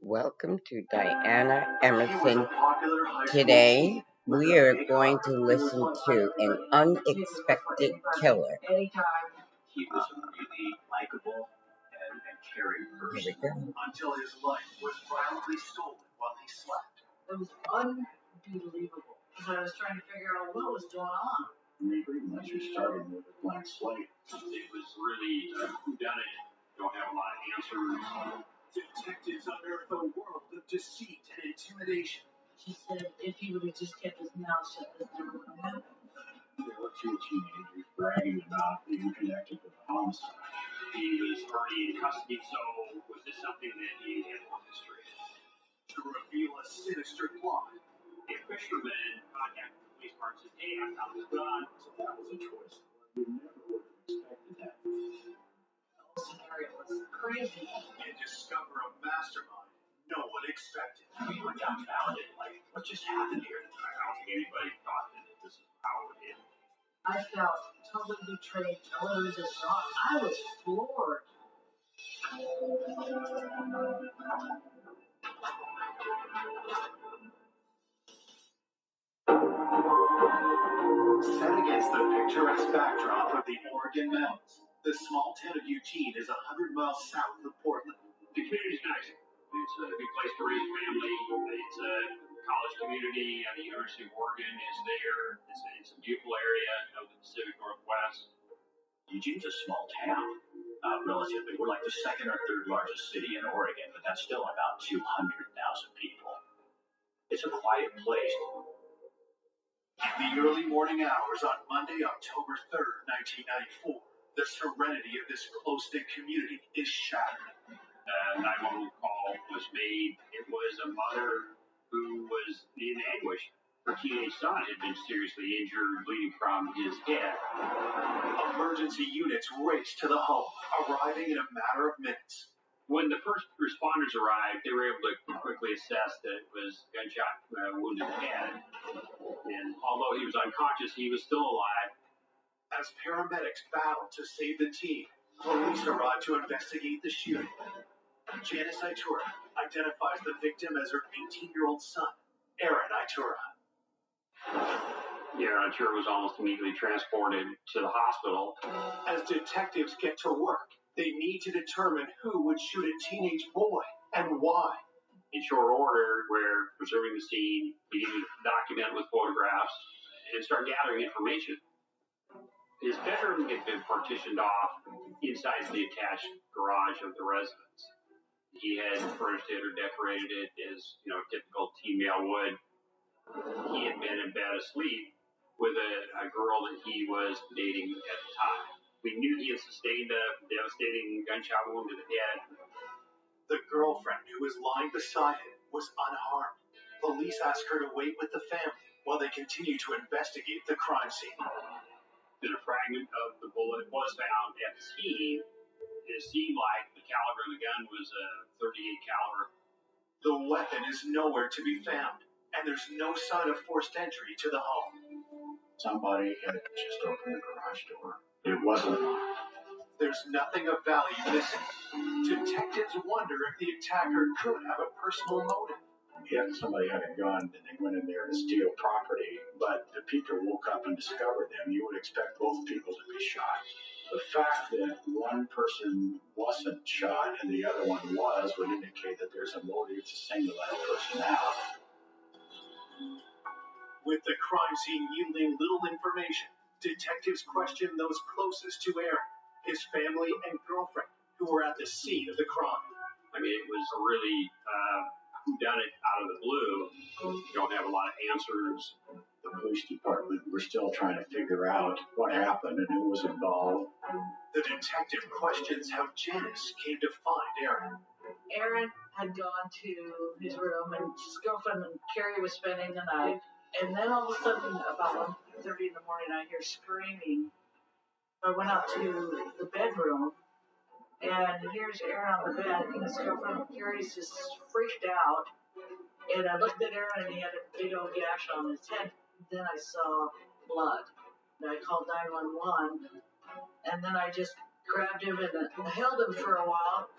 Welcome to Diana Emerson. Today we are going to listen to An Unexpected Killer. He was a really likable and caring person until his life was violently stolen while he slept. It was unbelievable because I was trying to figure out what was going on. Pretty much you're starting with a blank slate. It was really whodunit. Don't have a lot of answers. Detectives unearthed a world of deceit and intimidation. She said if he would have just kept his mouth shut, this never would have happened. There were two teenagers bragging about being connected to the homicide. He was already in custody, so was this something that he had orchestrated? To reveal a sinister plot, a fisherman contacted the police department and said, "Hey, I found this gun." So that was a twist. We never would have expected that. The whole scenario was crazy. And discover a mastermind no one expected. We were dumbfounded. Like, what just happened here? I don't think anybody thought that this is how it would end. I felt totally betrayed, totally distraught. I was floored. Set against the picturesque backdrop of the Oregon Mountains, the small town of Eugene is 100 miles south of Portland. The community's nice. It's a good place to raise a family. It's a college community. The University of Oregon is there. It's a beautiful area of the Pacific Northwest. Eugene's a small town, relatively. We're like the second or third largest city in Oregon, but that's still about 200,000 people. It's a quiet place. The early morning hours on Monday, October 3rd, 1994, the serenity of this close-knit community is shattered. A 911 call was made. It was a mother who was in anguish. Her teenage son had been seriously injured, bleeding from his head. Emergency units raced to the home, arriving in a matter of minutes. When the first responders arrived, they were able to quickly assess that it was gunshot wounded head. And although he was unconscious, he was still alive. As paramedics battled to save the teen, police arrived to investigate the shooting. Janice Itura identifies the victim as her 18-year-old son, Aaron Itura. Aaron Itura was almost immediately transported to the hospital. As detectives get to work, they need to determine who would shoot a teenage boy and why. In short order, we're preserving the scene, beginning to document with photographs, and start gathering information. His bedroom had been partitioned off inside the attached garage of the residence. He had furnished it or decorated it as, typical teen male would. He had been in bed asleep with a girl that he was dating at the time. We knew he had sustained a devastating gunshot wound to the head. The girlfriend who was lying beside him was unharmed. Police asked her to wait with the family while they continued to investigate the crime scene. Then a fragment of the bullet was found at the scene. It seemed like the caliber of the gun was a .38 caliber. The weapon is nowhere to be found, and there's no sign of forced entry to the home. Somebody had just opened the garage door. It wasn't locked. There's nothing of value missing. Detectives wonder if the attacker could have a personal motive. If somebody had a gun and they went in there to steal property, but the people woke up and discovered them, you would expect both people to be shot. The fact that one person wasn't shot and the other one was would indicate that there's a motive to single that person out. With the crime scene yielding little information, detectives question those closest to Aaron, his family and girlfriend, who were at the scene of the crime. I mean, it was a really whodunit out of the blue. You don't have a lot of answers. The police department were still trying to figure out what happened and who was involved. The detective questions how Janice came to find Aaron. Aaron had gone to his room and his girlfriend and Carrie was spending the night. And then all of a sudden, about 1:30 in the morning, I hear screaming. I went out to the bedroom, and here's Aaron on the bed, and his girlfriend Carrie's just freaked out. And I looked at Aaron, and he had a big old gash on his head. Then I saw blood. And I called 911, and then I just grabbed him and held him for a while.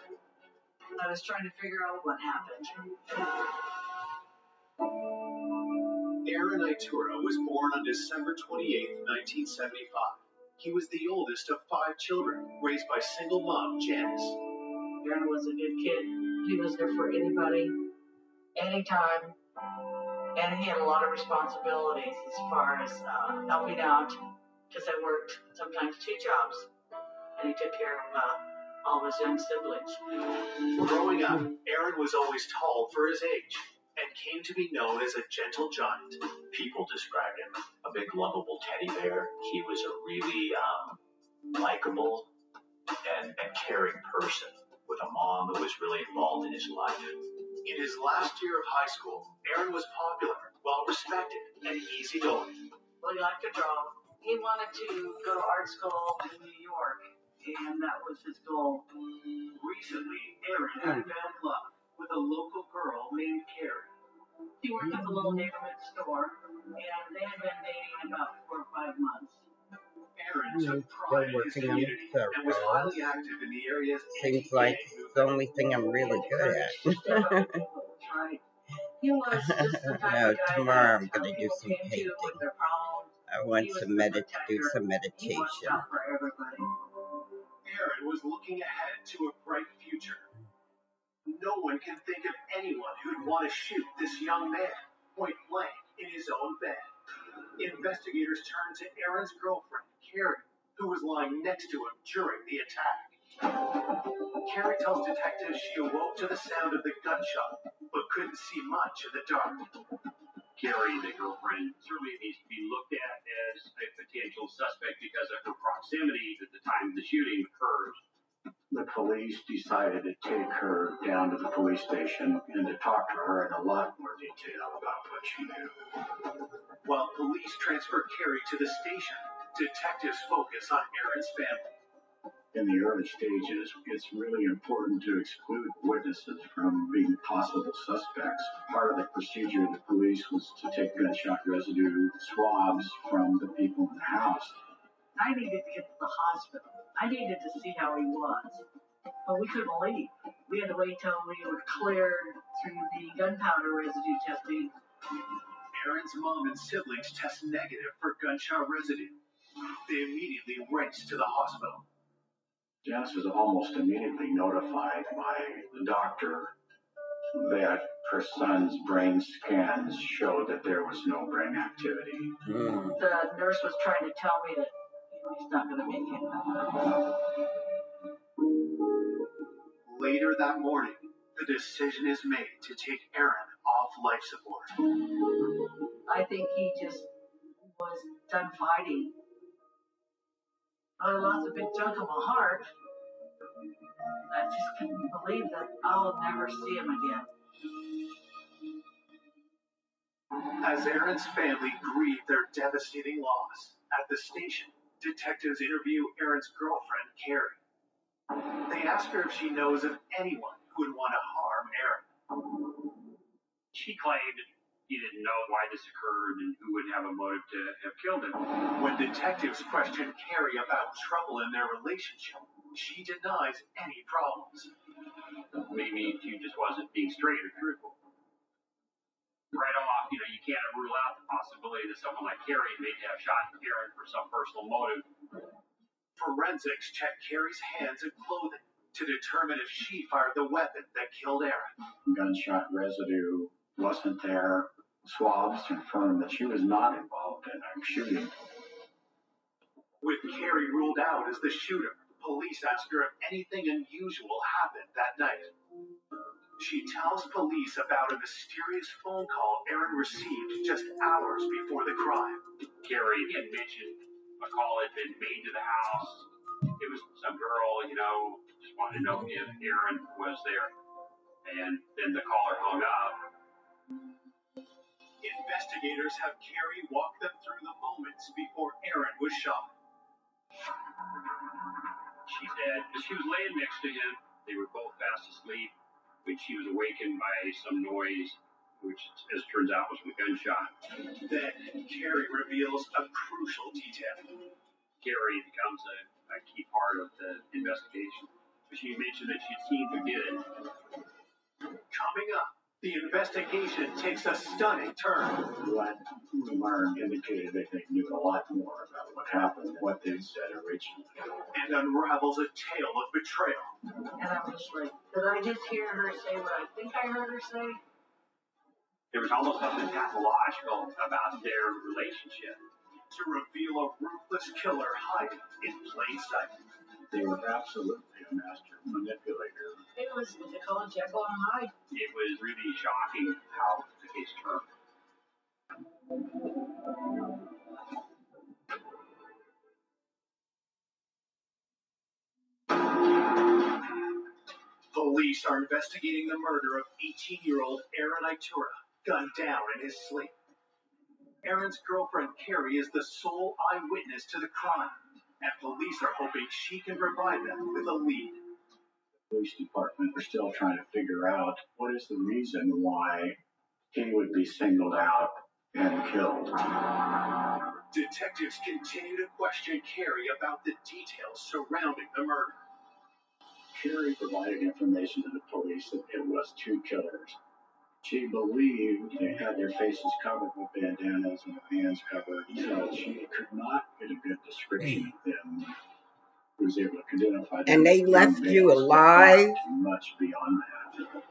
I was trying to figure out what happened. Aaron Itura was born on December 28, 1975. He was the oldest of 5 children, raised by single mom Janice. Aaron was a good kid. He was there for anybody, anytime, and he had a lot of responsibilities as far as helping out, because I worked sometimes 2 jobs, and he took care of all of his young siblings. Growing up, Aaron was always tall for his age and came to be known as a gentle giant. People described him a big, lovable teddy bear. He was a really likable and caring person with a mom who was really involved in his life. In his last year of high school, Aaron was popular, well-respected, and easygoing. Well, he liked to draw. He wanted to go to art school in New York, and that was his goal. Recently, Aaron had bad luck with a local girl named Carrie. He worked at the little neighborhood store, and they had been dating about 4 or 5 months. Aaron took pride in his community and was highly active in the area's Seems like it's the only thing I'm really good at. He was just the type No, of guy tomorrow I'm that going to do some people came to painting. with their problems. I want He was to the do protector. some He meditation. watched out for everybody. Aaron was looking ahead to a bright future. No one can think of anyone who'd want to shoot this young man point blank in his own bed. Investigators turned to Aaron's girlfriend, Carrie, who was lying next to him during the attack. Carrie tells detectives she awoke to the sound of the gunshot, but couldn't see much in the dark. Carrie, the girlfriend, certainly needs to be looked at as a potential suspect because of her proximity at the time the shooting occurs. The police decided to take her down to the police station and to talk to her in a lot more detail about what she knew. While police transfer Carrie to the station, detectives focus on Aaron's family. In the early stages, it's really important to exclude witnesses from being possible suspects. Part of the procedure of the police was to take gunshot residue swabs from the people in the house. I needed to get to the hospital. I needed to see how he was. But we couldn't leave. We had to wait till we were cleared through the gunpowder residue testing. Aaron's mom and siblings test negative for gunshot residue. They immediately race to the hospital. Janice was almost immediately notified by the doctor that her son's brain scans showed that there was no brain activity. The nurse was trying to tell me that he's not going to make it. Later that morning, the decision is made to take Aaron off life support. I think he just was done fighting. I lost a big chunk of my heart. I just couldn't believe that I'll never see him again. As Aaron's family grieved their devastating loss, at the station, detectives interview Aaron's girlfriend, Carrie. They ask her if she knows of anyone who would want to harm Aaron. She claimed he didn't know why this occurred and who would have a motive to have killed him. When detectives question Carrie about trouble in their relationship, she denies any problems. Maybe she just wasn't being straight or truthful. Right off, you can't rule out the possibility that someone like Carrie may have shot Aaron for some personal motive. Forensics check Carrie's hands and clothing to determine if she fired the weapon that killed Aaron. Gunshot residue wasn't there. Swabs confirmed that she was not involved in a shooting. With Carrie ruled out as the shooter, police ask her if anything unusual happened that night. She tells police about a mysterious phone call Aaron received just hours before the crime. Carrie had mentioned a call had been made to the house. It was some girl, just wanted to know if Aaron was there. And then the caller hung up. Investigators have Carrie walk them through the moments before Aaron was shot. She said that she was laying next to him. They were both fast asleep when she was awakened by some noise, which, as it turns out, was a gunshot. Then Carrie reveals a crucial detail. Carrie becomes a key part of the investigation. She mentioned that she'd seen who did it. Coming up, the investigation takes a stunning turn. What we learned indicated that they knew a lot more about what happened, what they said originally. And unravels a tale of betrayal. And I'm just like, did I just hear her say what I think I heard her say? There was almost something pathological about their relationship. To reveal a ruthless killer hiding in plain sight. They were absolutely a master manipulator. It was what they call a Jekyll and Hyde. It was really shocking how the case turned. Police are investigating the murder of 18-year-old Aaron Itura, gunned down in his sleep. Aaron's girlfriend Carrie is the sole eyewitness to the crime, and police are hoping she can provide them with a lead. The police department are still trying to figure out what is the reason why he would be singled out and killed. Detectives continue to question Carrie about the details surrounding the murder. Carrie provided information to the police that it was two killers. She believed they had their faces covered with bandanas and their hands covered, so she could not get a good description of them. She was able to identify them. And they left you alive? Much beyond that.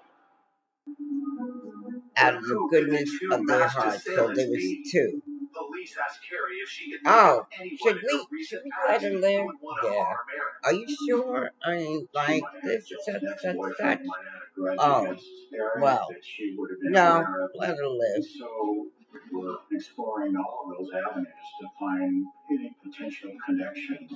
Out of the goodness of their heart. So there was two. Police asked Carrie if she could should we let her live? Yeah. Are you sure? I mean, like this, such. Oh, well, no, let her live. So we're exploring all of those avenues to find any potential connections.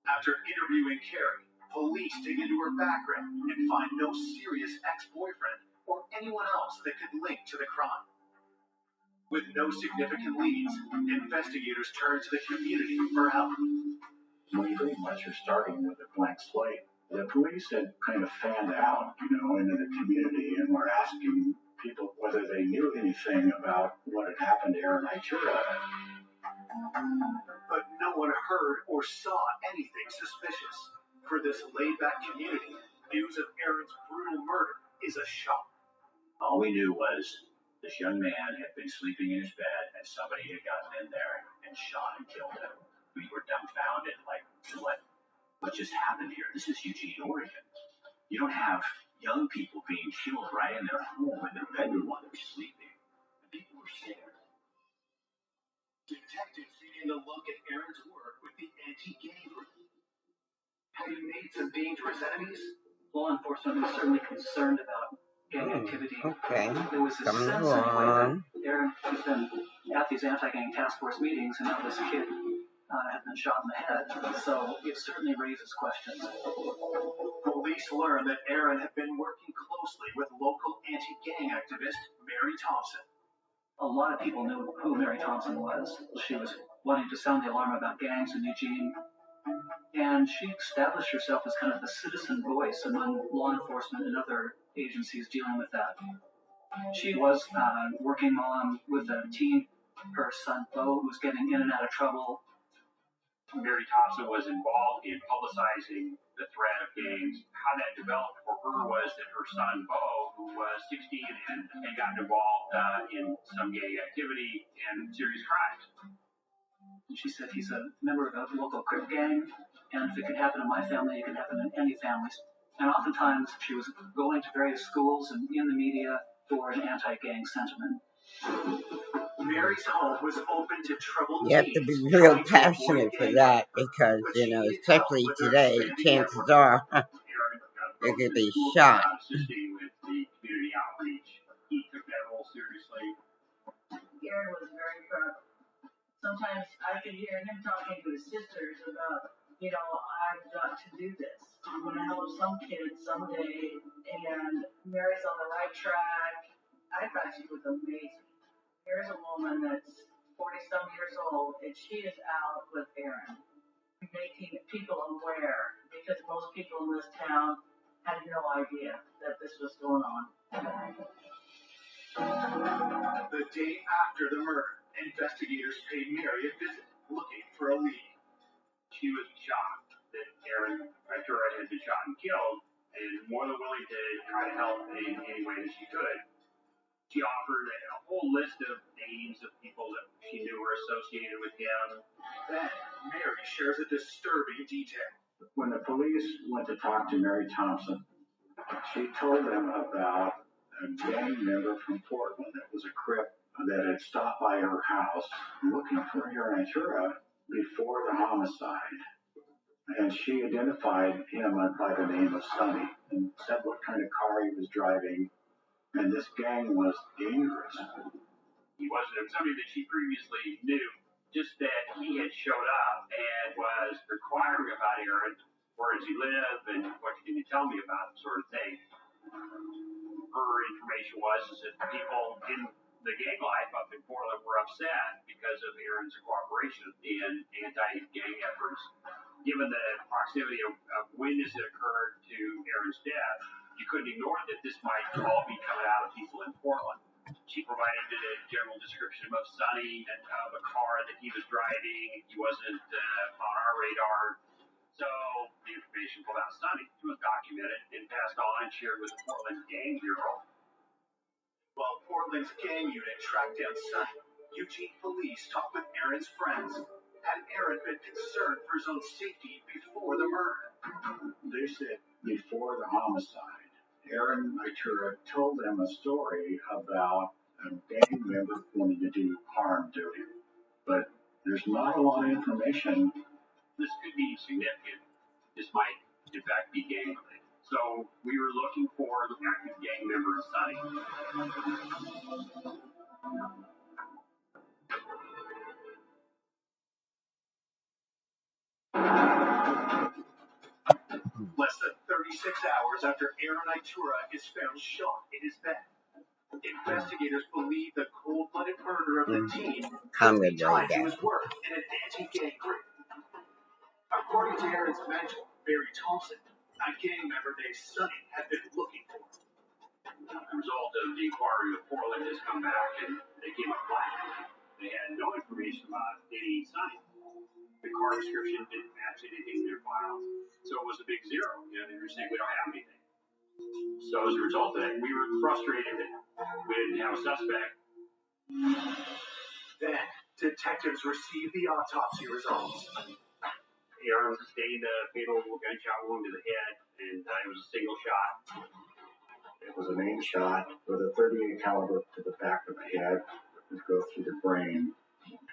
After interviewing Carrie, police dig into her background and find no serious ex-boyfriend or anyone else that could link to the crime. With no significant leads, investigators turn to the community for help. We pretty much are starting with a blank slate. The police had kind of fanned out, into the community and were asking people whether they knew anything about what had happened to Aaron Itura. But no one heard or saw anything suspicious. For this laid-back community, news of Aaron's brutal murder is a shock. All we knew was this young man had been sleeping in his bed and somebody had gotten in there and shot and killed him. We were dumbfounded, like, what just happened here? This is Eugene, Oregon. You don't have young people being killed right in their home, in their bedroom while they're sleeping. And people were scared. Detectives begin to look at Aaron's work with the anti-gang group. Have you made some dangerous enemies? Law enforcement was certainly concerned about gang activity. Okay. There was a Coming sense along. that Aaron has been at these anti-gang task force meetings, and now this kid had been shot in the head. So it certainly raises questions. Police learn that Aaron had been working closely with local anti-gang activist Mary Thompson. A lot of people knew who Mary Thompson was. She was wanting to sound the alarm about gangs in Eugene. And she established herself as kind of the citizen voice among law enforcement and other agencies dealing with that. She was working on with a teen, her son Bo, who was getting in and out of trouble. Mary Thompson was involved in publicizing the threat of gangs. How that developed for her was that her son Bo, who was 16 and had gotten involved in some gang activity and serious crimes. And she said he's a member of a local Crip gang, and if it could happen in my family, it could happen in any families. And oftentimes she was going to various schools and in the media for an anti-gang sentiment. Mary's home was open to troubled You have to be real passionate for that because, especially today, chances are you could be shot. Assisting with the community outreach, he took that role seriously. Aaron was very proud. Sometimes I could hear him talking to his sisters about, I've got to do this. I'm going to help some kids someday, and Mary's on the right track. I thought she was amazing. Here's a woman that's 40-some years old, and she is out with Aaron, making people aware, because most people in this town had no idea that this was going on. The day after the murder, investigators paid Mary a visit, looking for a lead. She was shocked that Aaron Ventura had been shot and killed, and more than willing to try to help in any way that she could. She offered a whole list of names of people that she knew were associated with him. Then Mary shares a disturbing detail. When the police went to talk to Mary Thompson, she told them about a gang member from Portland that was a Crip that had stopped by her house looking for Aaron Ventura before the homicide. And she identified him by the name of Sonny and said what kind of car he was driving. And this gang was dangerous. He wasn't somebody that she previously knew, just that he had showed up and was inquiring about Aaron, where does he live, and what can you tell me about him, sort of thing. Her information was that people in the gang life up in Portland were upset because of Aaron's cooperation in anti-gang efforts. Given the proximity of when this had occurred to Aaron's death, you couldn't ignore that this might all be coming out of people in Portland. She provided a general description of Sonny and of a car that he was driving. He wasn't on our radar. So the information about Sonny was documented and passed on and shared with the Portland Gang Bureau. While Portland's gang unit tracked down Sonny, Eugene police talked with Aaron's friends. Had Aaron been concerned for his own safety before the murder? They said before the homicide, Aaron Ventura told them a story about a gang member wanting to do harm to him. But there's not a lot of information. This could be significant. This might, in fact, be gang related. So we were looking for the active gang member Sonny. Less than 36 hours after Aaron Ventura is found shot in his bed, investigators believe the cold-blooded murder of the teen could be tied to his work in an anti-gang group. According to Aaron's mentor, Mary Thompson, a gang member named Sonny had been looking for him. The result of the inquiry with Portland has come back and they came up blank. They had no information about any Sonny. The car description didn't match anything in their files, so it was a big zero. They were saying we don't have anything. So as a result of that, we were frustrated that we didn't have a suspect. Then detectives received the autopsy results. Aaron sustained a fatal gunshot wound to the head, and it was a single shot. It was an aim shot with a .38 caliber to the back of the head. It would go through the brain,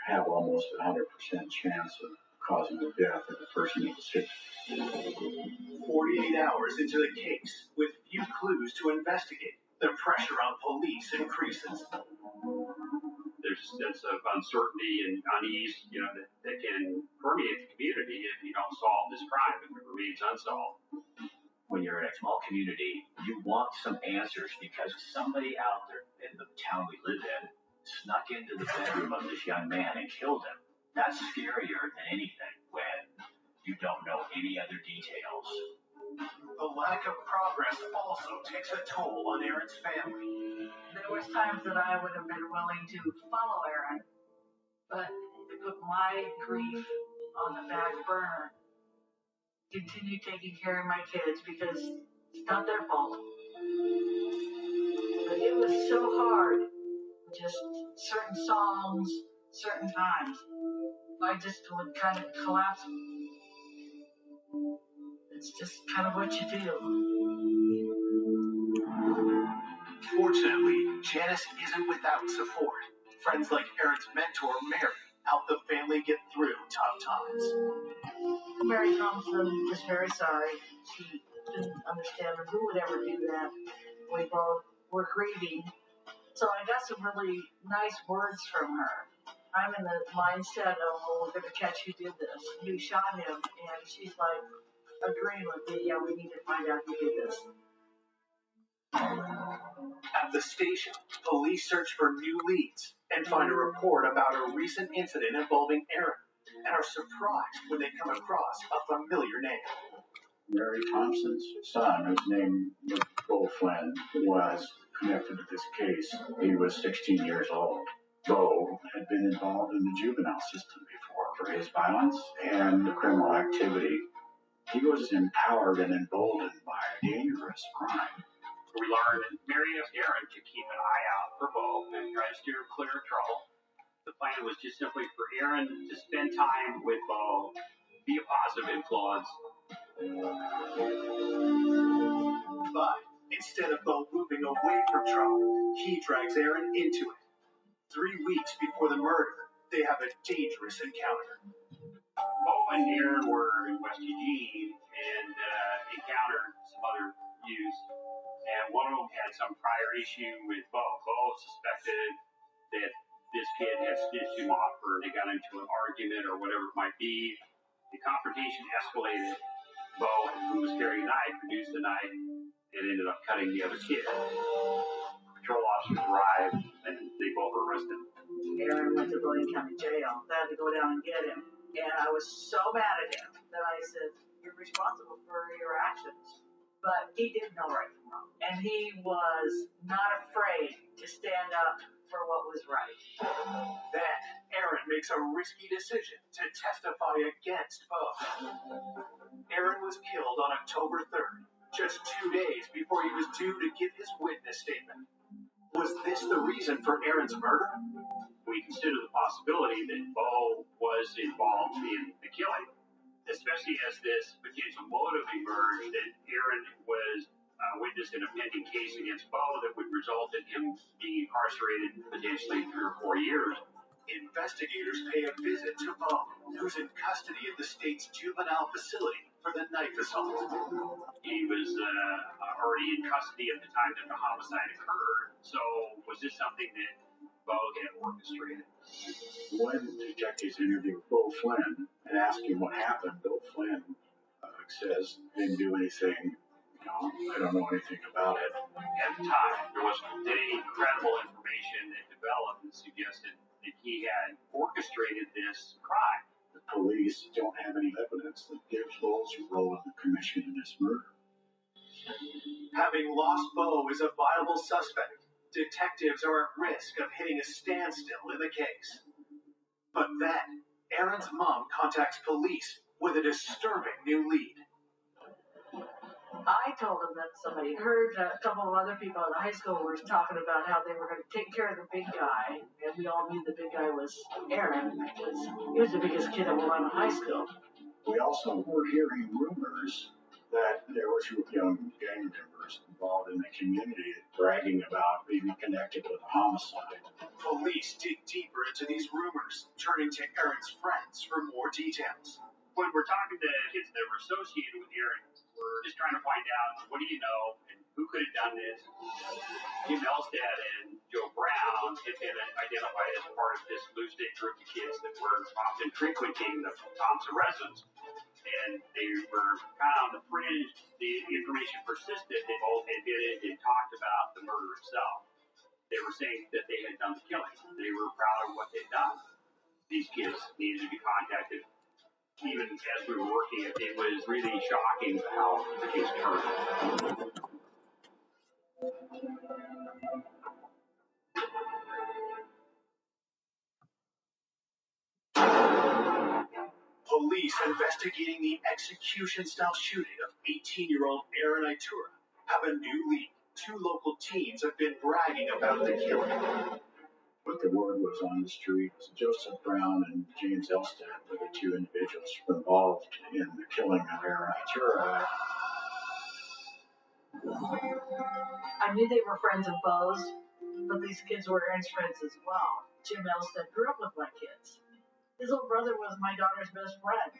have almost 100% chance of causing the death of the person that was hit. 48 hours into the case, with few clues to investigate, the pressure on police increases. There's a sense of uncertainty and unease, that can permeate the community if you don't solve this crime, if it remains unsolved. When you're in a small community, you want some answers because somebody out there in the town we live in snuck into the bedroom of this young man and killed him. That's scarier than anything when you don't know any other details. The lack of progress also takes a toll on Aaron's family. There was times that I would have been willing to follow Aaron, but to put my grief on the back burner, continue taking care of my kids because it's not their fault. But it was so hard. Just certain songs, certain times, I just would kind of collapse. It's just kind of what you do. Fortunately, Janice isn't without support. Friends like Aaron's mentor, Mary, help the family get through tough times. Mary Thompson was very sorry. She didn't understand who would ever do that. We both were grieving. So I got some really nice words from her. I'm in the mindset of, we're going to catch who did this, who shot him, and she's like agreeing with me, yeah, we need to find out who did this. At the station, police search for new leads and find a report about a recent incident involving Aaron, and are surprised when they come across a familiar name. Mary Thompson's son, whose name was Bo Flynn, was connected to this case. He was 16 years old. Bo had been involved in the juvenile system before for his violence and criminal activity. He was empowered and emboldened by a dangerous crime. We learned that Mary asked Aaron to keep an eye out for Bo and try to steer clear of trouble. The plan was just simply for Aaron to spend time with Bo, be a positive influence. But instead of Bo moving away from trouble, he drags Aaron into it. 3 weeks before the murder, they have a dangerous encounter. Bo and Aaron were in West Eugene and encountered some other youths, and one of them had some prior issue with Bo. Bo suspected that this kid had snitched him off, or they got into an argument or whatever it might be. The confrontation escalated. Bo, who was carrying a knife, produced the knife and ended up cutting the other kid. Patrol officers arrived and they both were arrested. Aaron went to Blaine County Jail. They had to go down and get him. And I was so mad at him that I said, "You're responsible for your actions." But he did know right from wrong. And he was not afraid to stand up for what was right. Then, Aaron makes a risky decision to testify against Bo. Aaron was killed on October 3rd, just 2 days before he was due to give his witness statement. Was this the reason for Aaron's murder? We consider the possibility that Bo was involved in the killing, especially as this potential motive emerged that Aaron was witnessed in a pending case against Bo that would result in him being incarcerated potentially 3 or 4 years. Investigators pay a visit to Bo, who's in custody at the state's juvenile facility for the knife assault. He was already in custody at the time that the homicide occurred, so was this something that Bo had orchestrated? When detectives interviewed Bo Flynn and asked him what happened, Bo Flynn says didn't do anything. I don't know anything about it. At the time, there wasn't any credible information that developed that suggested that he had orchestrated this crime. The police don't have any evidence that gives Bo's role in the commission of this murder. Having lost Bo as a viable suspect, detectives are at risk of hitting a standstill in the case. But then, Aaron's mom contacts police with a disturbing new lead. I told him that somebody heard a couple of other people in the high school were talking about how they were going to take care of the big guy, and we all knew the big guy was Aaron because he was the biggest kid in Willamette High School. We also were hearing rumors that there were 2 young gang members involved in the community bragging about being connected with a homicide. Police dig deeper into these rumors, turning to Aaron's friends for more details. When we're talking to kids that were associated with Aaron, we're just trying to find out, what do you know, and who could have done this? Jim Elstad and Joe Brown had been identified as part of this loose-knit group of kids that were often frequenting the Thompson residence. And they were kind of on the fringe. The information persisted. They both admitted and talked about the murder itself. They were saying that they had done the killing. They were proud of what they'd done. These kids needed to be contacted. Even as we were working, it was really shocking how the case turned. Police investigating the execution-style shooting of 18-year-old Aaron Itura have a new lead. 2 local teens have been bragging about the killing. But the word was on the street. Joseph Brown and James Elstad were the 2 individuals involved in the killing of Aaron Itura. I knew they were friends of Bo's, but these kids were Aaron's friends as well. Jim Elstad grew up with my kids. His little brother was my daughter's best friend.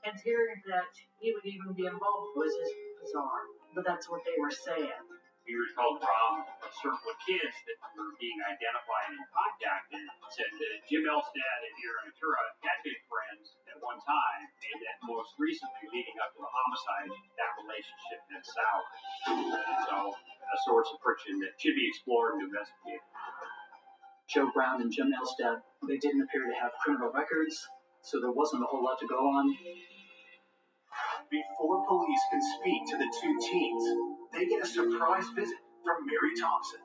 And hearing that he would even be involved was just bizarre. But that's what they were saying. We were told from a circle of kids that were being identified and contacted said that Jim Elstad and Aaron Itura had been friends at one time, and that most recently, leading up to the homicide, that relationship had soured. So, a source of friction that should be explored and investigated. Joe Brown and Jim Elstad, they didn't appear to have criminal records, so there wasn't a whole lot to go on. Before police can speak to the 2 teens, they get a surprise visit from Mary Thompson.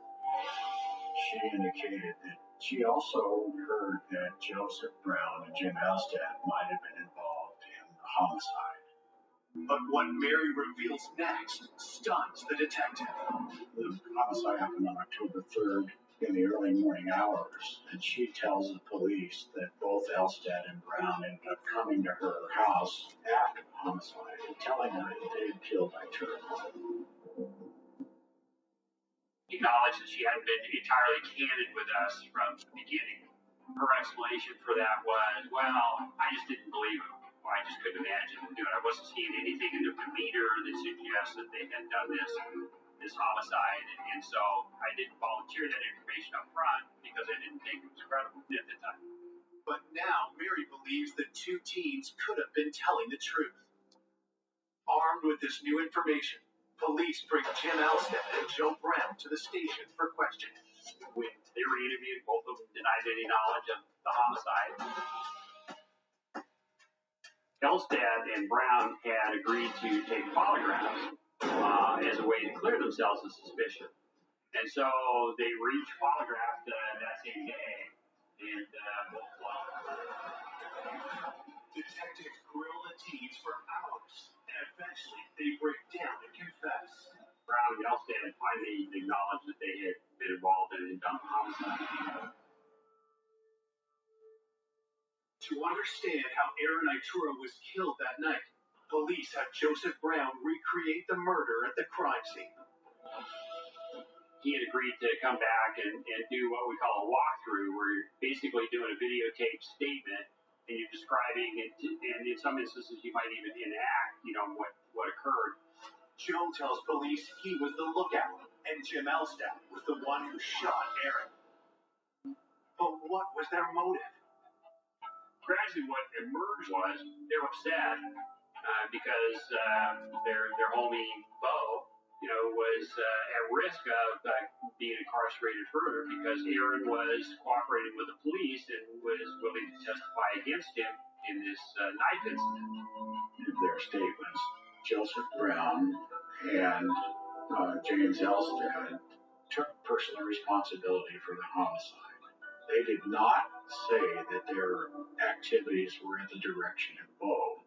She indicated that she also heard that Joseph Brown and Jim Elstad might have been involved in the homicide. But what Mary reveals next stuns the detective. The homicide happened on October 3rd in the early morning hours, and she tells the police that both Elstad and Brown ended up coming to her house after the homicide and telling her that they had killed Itura. Acknowledged that she hadn't been entirely candid with us from the beginning. Her explanation for that was, well, I just didn't believe him. Well, I just couldn't imagine them doing it. I wasn't seeing anything in their demeanor that suggests that they had done this homicide, and so I didn't volunteer that information up front because I didn't think it was credible at the time. But now Mary believes the two teens could have been telling the truth. Armed with this new information, police bring Jim Elstad and Joe Brown to the station for questioning. When they were interviewed, both of them denied any knowledge of the homicide. Elstad and Brown had agreed to take polygraphs as a way to clear themselves of suspicion. And so they reached polygraph that same day, and both flawed. Detectives grill the teens for hours, and eventually they break down and confess. Brown and Elstad finally acknowledged that they had been involved in a dumb homicide. To understand how Aaron Itura was killed that night, police have Joseph Brown recreate the murder at the crime scene. He had agreed to come back and do what we call a walkthrough, where you're basically doing a videotape statement and you're describing it, and in some instances you might even enact, what occurred. Joe tells police he was the lookout, and Jim Elstad was the one who shot Aaron. But what was their motive? Gradually, what emerged was they were upset because their homie Bo, was at risk of being incarcerated further because Aaron was cooperating with the police and was willing to testify against him in this knife incident. In their statements, Joseph Brown and James Elstad took personal responsibility for the homicide. They did not say that their activities were in the direction of Bo.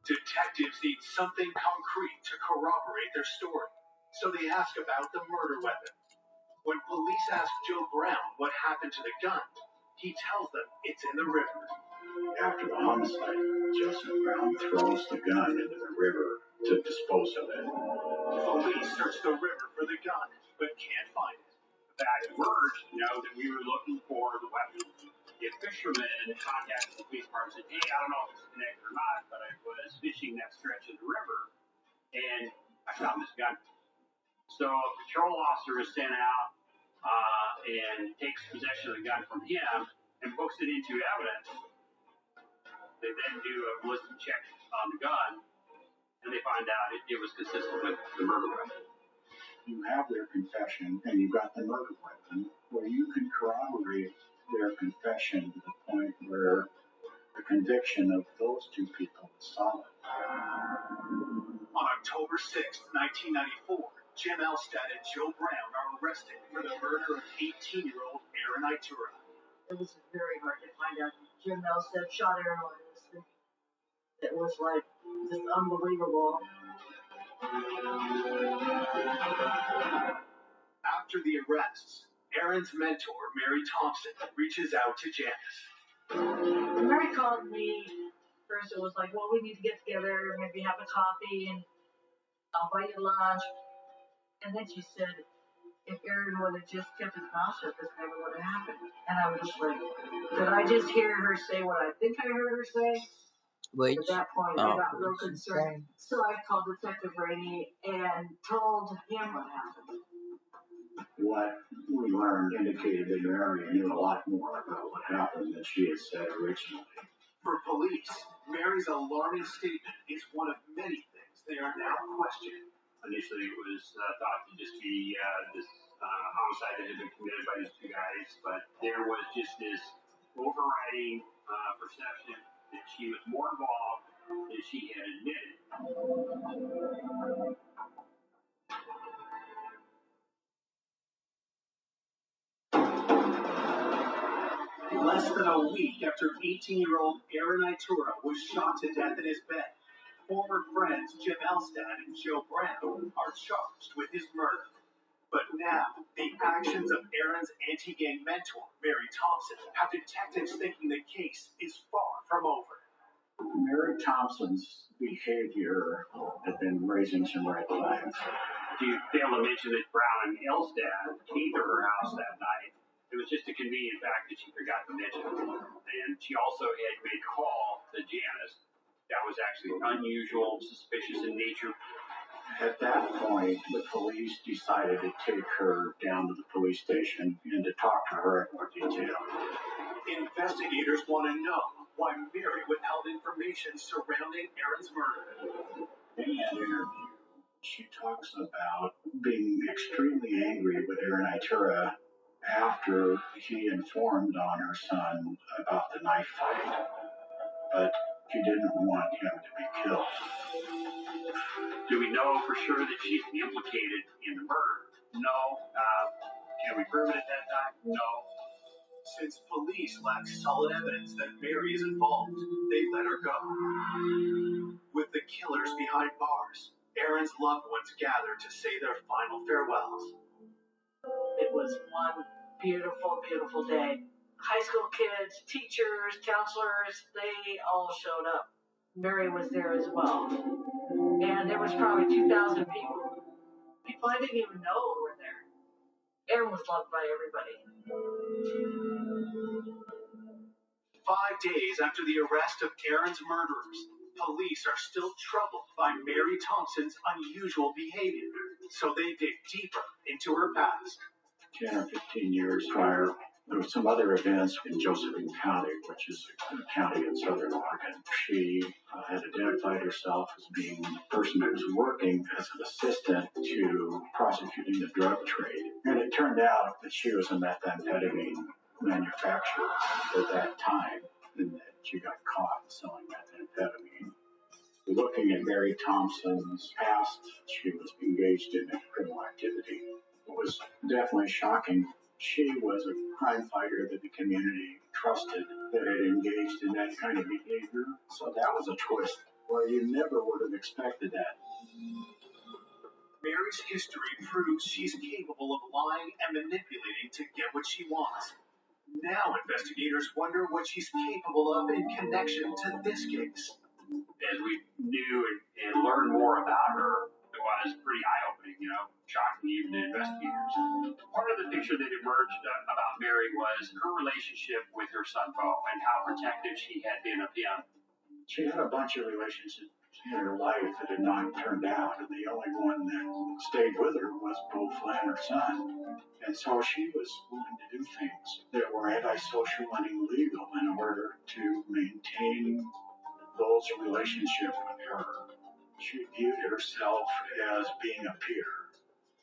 Detectives need something concrete to corroborate their story, so they ask about the murder weapon. When police ask Joe Brown what happened to the gun, he tells them it's in the river. After the homicide, Joseph Brown throws the gun into the river to dispose of it. Police search the river for the gun, but can't find it. That emerged, that we were looking for the weapon. The fisherman contacted the police department and said, hey, I don't know if it's connected or not, but I was fishing that stretch of the river, and I found this gun. So a patrol officer is sent out and takes possession of the gun from him and books it into evidence. They then do a ballistic check on the gun, and they find out it was consistent with the murder weapon. You have their confession, and you've got the murder weapon, where you can corroborate their confession to the point where the conviction of those two people is solid. On October 6, 1994, Jim Elstad and Joe Brown are arrested for the murder of 18-year-old Aaron Itura. It was very hard to find out Jim Elstad shot Aaron Itura. It was like just unbelievable. After the arrests, Aaron's mentor, Mary Thompson, reaches out to Janice. Mary called me. First it was like, well, we need to get together, maybe have a coffee, and I'll buy you lunch. And then she said, if Aaron would have just kept his mouth shut, this never would have happened. And I was just like, did I just hear her say what I think I heard her say? At that point, I got real concerned. So I called Detective Rainey and told him what happened. What we learned indicated that Mary knew a lot more about what happened than she had said originally. For police, Mary's alarming statement is one of many things they are now questioning. Initially, it was thought to just be this homicide that had been committed by these two guys, but there was just this overriding perception that she was more involved than she had admitted. Less than a week after 18-year-old Aaron Itura was shot to death in his bed, Former friends Jim Elstad and Joe Brown are charged with his murder. But now, the actions of Aaron's anti-gang mentor, Mary Thompson, have detectives thinking the case is far from over. Mary Thompson's behavior had been raising some red flags. You failed to mention that Brown and Elstad came to her house that night. It was just a convenient fact that she forgot to mention. And she also had made a call to Janice that was actually unusual, suspicious in nature. At that point, the police decided to take her down to the police station and to talk to her in more detail. Investigators want to know why Mary withheld information surrounding Aaron's murder. In that interview, she talks about being extremely angry with Aaron Itura after he informed on her son about the knife fight, but she didn't want him to be killed. Do we know for sure that she's implicated in the murder? No. Can we prove it at that time? No. Since police lack solid evidence that Mary is involved, they let her go. With the killers behind bars, Aaron's loved ones gather to say their final farewells. It was one beautiful, beautiful day. High school kids, teachers, counselors, they all showed up. Mary was there as well. And there was probably 2,000 people. People I didn't even know were there. Aaron was loved by everybody. 5 days after the arrest of Aaron's murderers, police are still troubled by Mary Thompson's unusual behavior, so they dig deeper into her past. 10 or 15 years prior, there were some other events in Josephine County, which is a county in southern Oregon. She had identified herself as being the person who was working as an assistant to prosecuting the drug trade. And it turned out that she was a methamphetamine manufacturer at that time, and that she got caught selling methamphetamine. Looking at Mary Thompson's past, she was engaged in criminal activity. It was definitely shocking. She was a crime fighter that the community trusted, that had engaged in that kind of behavior. So that was a twist where you never would have expected that. Mary's history proves she's capable of lying and manipulating to get what she wants. Now investigators wonder what she's capable of in connection to this case. As we knew and learned more about her, it was pretty eye-opening, shocking even to investigators. Part of the picture that emerged about Mary was her relationship with her son, Bo, and how protective she had been of him. She had a bunch of relationships in her life that had not turned out, and the only one that stayed with her was Bo Flynn, her son. And so she was willing to do things that were antisocial and illegal in order to maintain those relationships with her. She viewed herself as being a peer.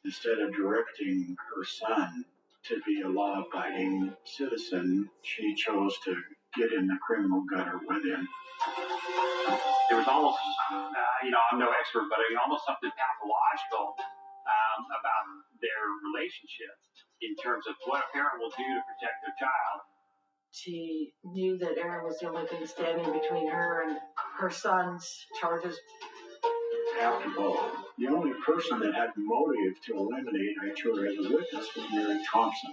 Instead of directing her son to be a law-abiding citizen, she chose to get in the criminal gutter with him. There was almost, I'm no expert, but almost something pathological about their relationship in terms of what a parent will do to protect their child. She knew that Aaron was the only thing standing between her and her son's charges. After all, the only person that had motive to eliminate Itura as a witness was Mary Thompson.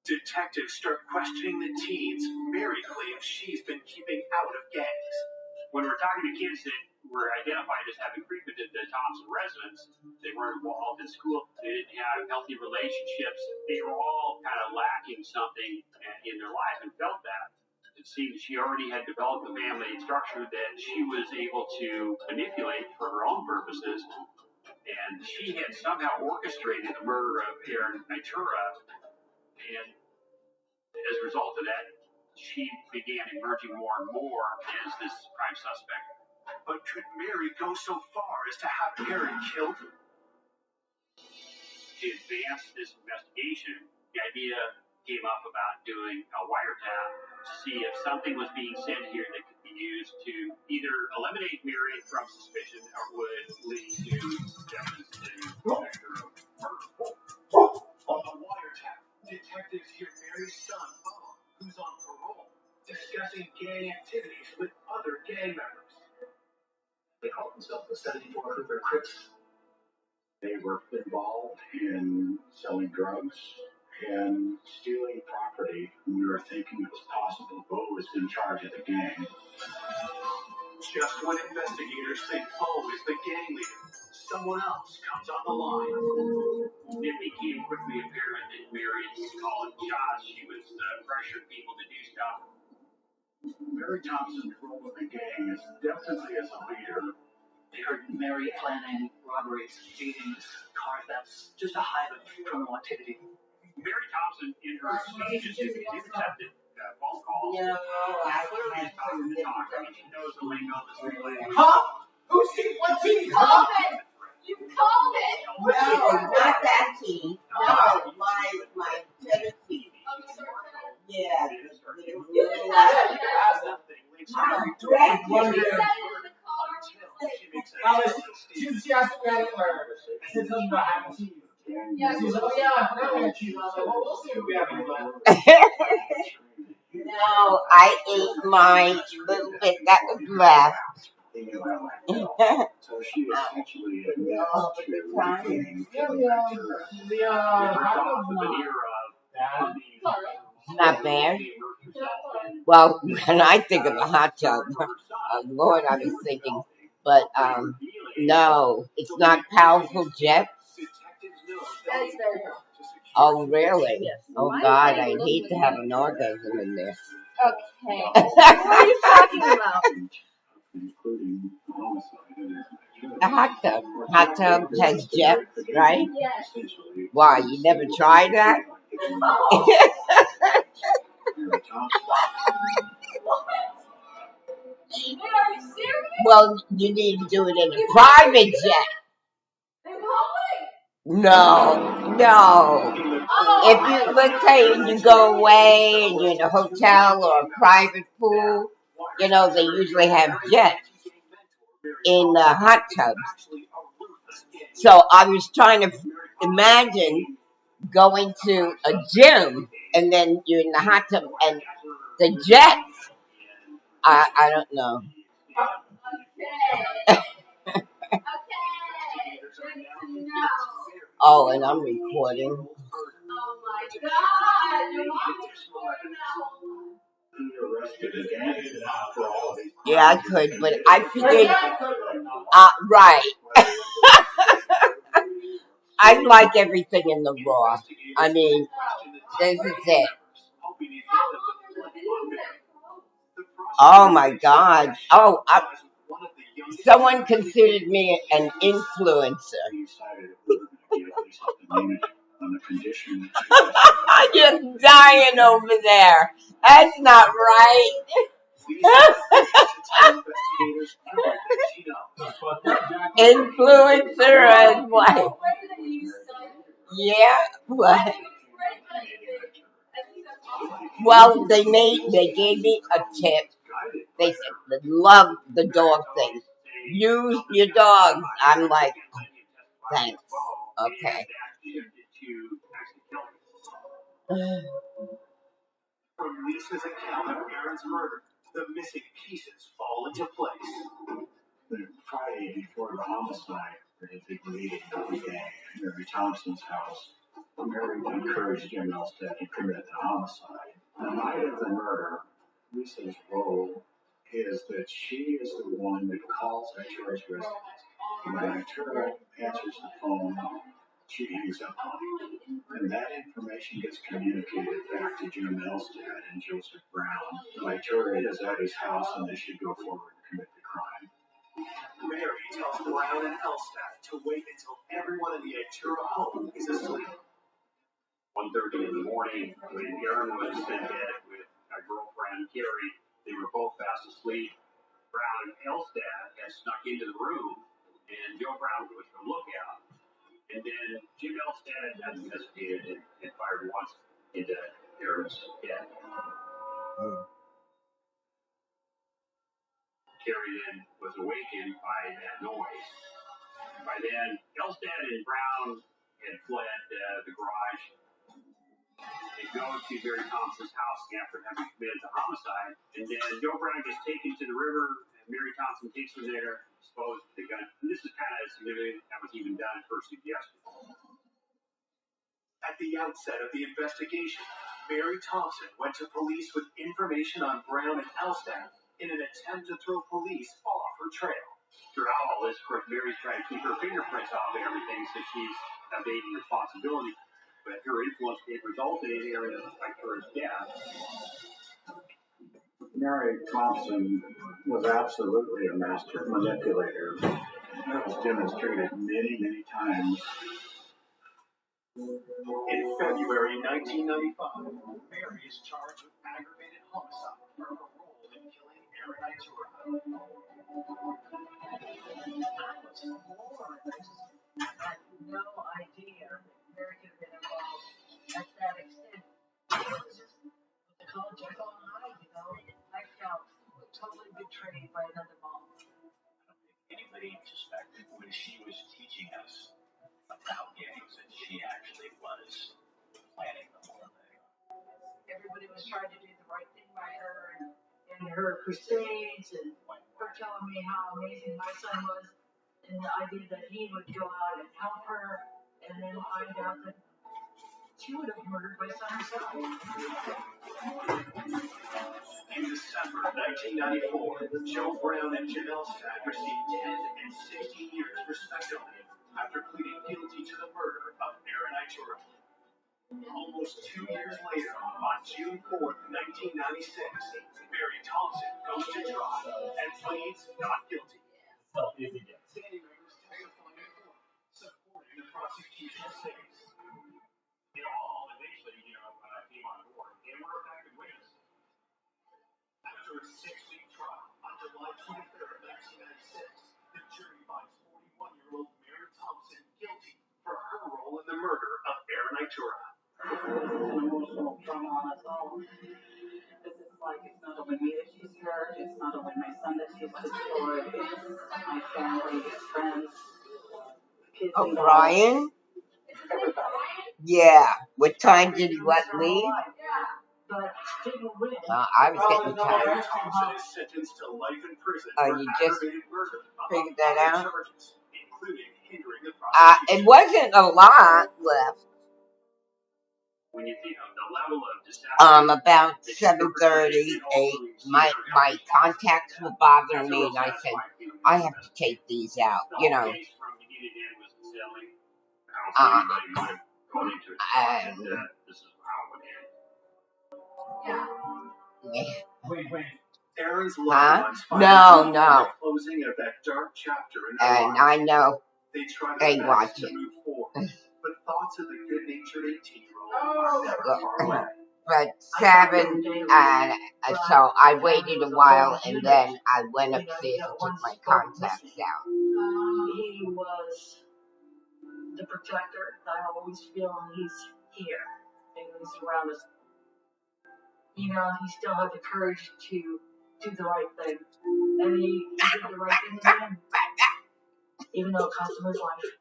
Detectives start questioning the teens Mary claims she's been keeping out of gangs. When we're talking to kids that were identified as having frequented the Thompson residence, they weren't involved in school, they didn't have healthy relationships, they were all kind of lacking something in their life and felt that. It seemed she already had developed a family structure that she was able to manipulate for her own purposes, and she had somehow orchestrated the murder of Aaron Itura, and as a result of that, she began emerging more and more as this prime suspect. But could Mary go so far as to have Aaron killed? To advance this investigation, the idea came up about doing a wiretap to see if something was being said here that could be used to either eliminate Mary from suspicion or would lead to evidence to protect her of murder. On the wiretap, detectives hear Mary's son, Bo, who's on parole, discussing gang activities with other gang members. 74 Hoover Crips. They were involved in selling drugs and stealing property. We were thinking it was possible Bo was in charge of the gang. Just when investigators think Poe is the gang leader, someone else comes on the line. It became quickly apparent that Mary's calling shots. She was pressuring people to do stuff. Mary Thompson's role in the gang is definitely as a leader. They heard Mary planning robberies, beatings, car thefts, just a hive of criminal activity. Mary Thompson, in her speeches, intercepted phone calls. No, I Clearly talking to talk. I mean, she knows the lingo, the street language. Huh? Who's he? What's he? Huh? You called it. No, not that tea. No, my Tennessee. Yeah. You just said it. One You day. said it in the car. Alice, she asked me that I said something about having cheese. Yeah. She was like, oh yeah, I forgot we had cheese. I was like, well, we'll see if we have any left. No, I ate my little bit that was left. So she essentially admits All to the time. gang. The hot dog's not bad. Not bad. Well, when I think of a hot tub, Lord, I was thinking, but no, it's not powerful jets. That is very good. Oh, really? Yes. Oh, God, I'd hate to have an orgasm in there. Okay. What are you talking about? Including homicide. A hot tub. Hot tub has jets, right? Yes. Why, you never tried that? Mary Thompson. Wait, are you serious? Well, you need to do it in a private jet. In public? No, no. Oh, If you, let's say you go away and you're in a hotel or a private pool, you know, they usually have jets in hot tubs. So I was trying to imagine going to a gym and then you're in the hot tub and the jets. I don't know. okay. Okay. Good to know. Oh, and I'm recording. Oh my God. Your mom is recording now. He arrested a gang for all these. Yeah, I could, but I figured, right. I like everything in the raw. I mean, this is it. Oh my God. Oh, someone considered me an influencer. On the condition. You're dying over there. That's not right. Influencer and what? Yeah, what? Well, they gave me a tip. They said they love the dog thing. Use your dog. I'm like, thanks. Okay. From Lisa's account of Aaron's murder, the missing pieces fall into place. The Friday before the homicide, there was a big meeting of the gang at Mary Thompson's house. Mary encouraged Jim Elstead to commit the homicide. The night of the murder, Lisa's role is that she is the one that calls Ventura's residence. When Ventura answers the phone, she hangs up on him. And that information gets communicated back to Jim Elstead and Joseph Brown. Ventura is at his house and they should go forward and commit the crime. Mary tells Brown and Elstadt to wait until everyone in the Ventura home is asleep. 1:30 in the morning, when Aaron was in bed with a girlfriend, Carrie, they were both fast asleep. Brown and Elstad had snuck into the room, and Joe Brown was the lookout. And then Jim Elstad had hesitated and fired once into Aaron's head. Carrie then was awakened by that noise. By then, Elstad and Brown had fled the garage. They go to Mary Thompson's house after having committed the homicide, and then Joe Brown gets taken to the river, and Mary Thompson takes her there, disposes of the gun. And this is kind of significant. That was even done at her suggestion. At the outset of the investigation, Mary Thompson went to police with information on Brown and Elstad in an attempt to throw police off her trail. Throughout all this, of course, Mary's trying to keep her fingerprints off of everything, so she's evading responsibility. But her influence may result in an area like her death. Mary Thompson was absolutely a master manipulator. That was demonstrated many, many times. In February 1995, Mary is charged with aggravated homicide for her role in killing Aaron Itura. I had no idea Mary could have been involved at that extent. It was just with the college I thought high, you know. I felt totally betrayed by another mom. Anybody suspected when she was teaching us about gangs that she actually was planning the whole thing. Everybody was trying to do the right thing by her and her crusades and her telling me how amazing my son was and the idea that he would go out and help her and then find out that she would have murdered my son herself. In December 1994, Joe Brown and Jim Elstad received 10 and 16 years respectively after pleading guilty to the murder of Aaron Itura. Almost 2 years later, on June 4th, 1996, Mary Thompson goes to trial and pleads not guilty. Standing members testify in court, supporting the prosecution's case. They all eventually, came on board and were effective witnesses. After a 6-week trial, on July 23rd, 1996, the jury finds 41-year-old Mary Thompson guilty for her role in the murder of Aaron Itura. This is an emotional trauma on us all. This is like, it's not only me that she's hurt, it's not only my son that she's destroyed, it's my family, it's friends, kids. Oh, Brian? Yeah. What time did you leave? I was getting tired. Thompson is sentenced to life in prison Oh, for you just aggravated murder, figured that out? charges, including hindering the prosecution. It wasn't a lot left. When you think of the level of deception, About 7:30, 8. My contacts were bothering me, and I said, I have to take these out, you know. case from beginning to end was selling. I don't think anybody would have gone into it. This is how it would end. Yeah. Aaron's Huh? loved ones find No, out no. the closing of that dark chapter in their And lives. I know They try they their watch best to it. move forward, but thoughts of the good-natured 18-year-old are never far away. But 7, and so I waited a while, and then I went upstairs and took my contacts out. He was the protector. I always feel he's here and he's around us. You know, he still had the courage to do the right thing. And he did the right thing in the end. Even though it cost him his life.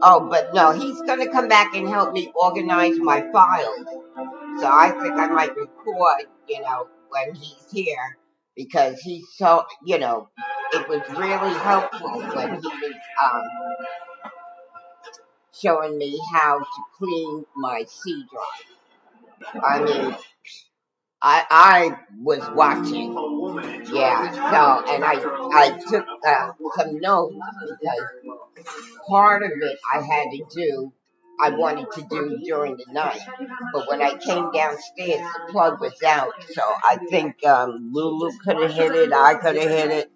Oh, but no, he's going to come back and help me organize my files. So I think I might record, when he's here, because he's so, it was really helpful when he was showing me how to clean my C drive. I mean, I was watching. Yeah, so, and I took some notes because part of it I had to do, I wanted to do during the night. But when I came downstairs, the plug was out. So I think Lulu could have hit it, I could have hit it,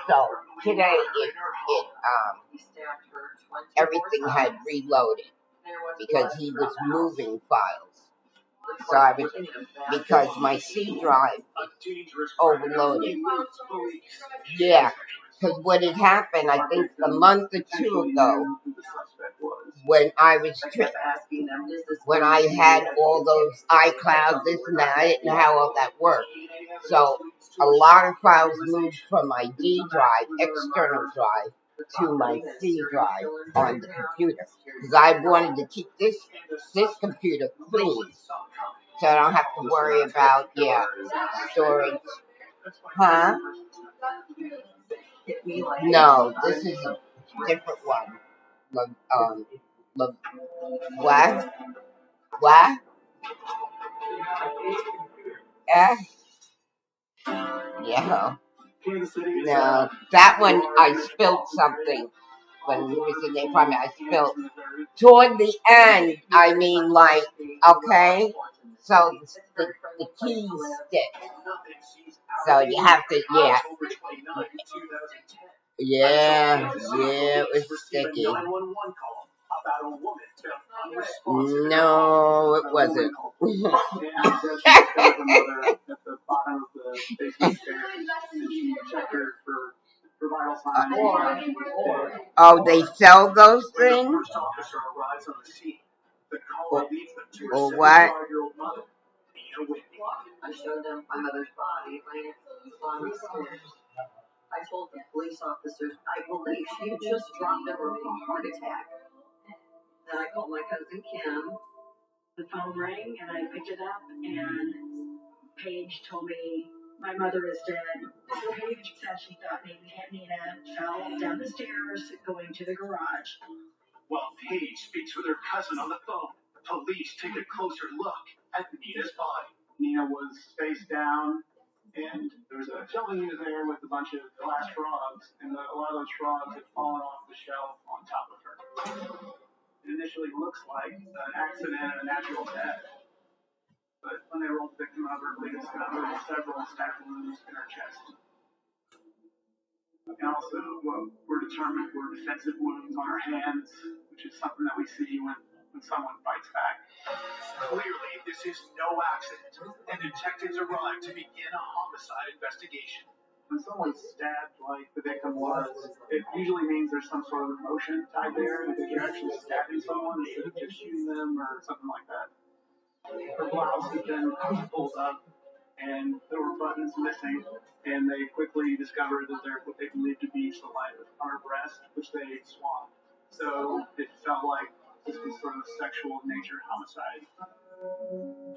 So today everything had reloaded because he was moving files. So I was, because my C drive was overloaded. Yeah, because what had happened, I think a month or 2 ago, when I was, when I had all those iClouds, this and that, I didn't know how all that worked. So a lot of files moved from my D drive, external drive, to my C drive on the computer. Because I wanted to keep this computer clean. So I don't have to worry about, storage. Huh? No, this is a different one. What? What? Yeah. No, that one I spilled something when we was in the apartment. I spilled toward the end. I mean, like, okay, so the keys stick. So you have to, yeah, it was sticky. No, it wasn't. Oh, they sell those things? Or what? I showed them my mother's body laying on the stairs. I told the police officers I believe she had just dropped dead from a heart attack. Then I called my cousin Kim. The phone rang and I picked it up and Paige told me my mother is dead. Paige said she thought maybe Nina fell down the stairs going to the garage. While Paige speaks with her cousin on the phone, police take a closer look at Nina's body. Nina was face down, and there was a shelving unit there with a bunch of glass frogs, and a lot of those frogs had fallen off the shelf on top of her. It initially looks like an accident and a natural death, but when they rolled the victim over, they discovered several stab wounds in her chest. And also, were determined were defensive wounds on her hands, which is something that we see when someone fights back. Clearly, this is no accident, and detectives arrive to begin a homicide investigation. When someone's stabbed like the victim was, it usually means there's some sort of emotion tied there, that you're actually stabbing someone instead of just shooting them or something like that. Her blouse had been pulled up, and there were buttons missing, and they quickly discovered that they're what they believed to be saliva on her breast, which they swabbed. So it felt like this was sort of a sexual in nature homicide.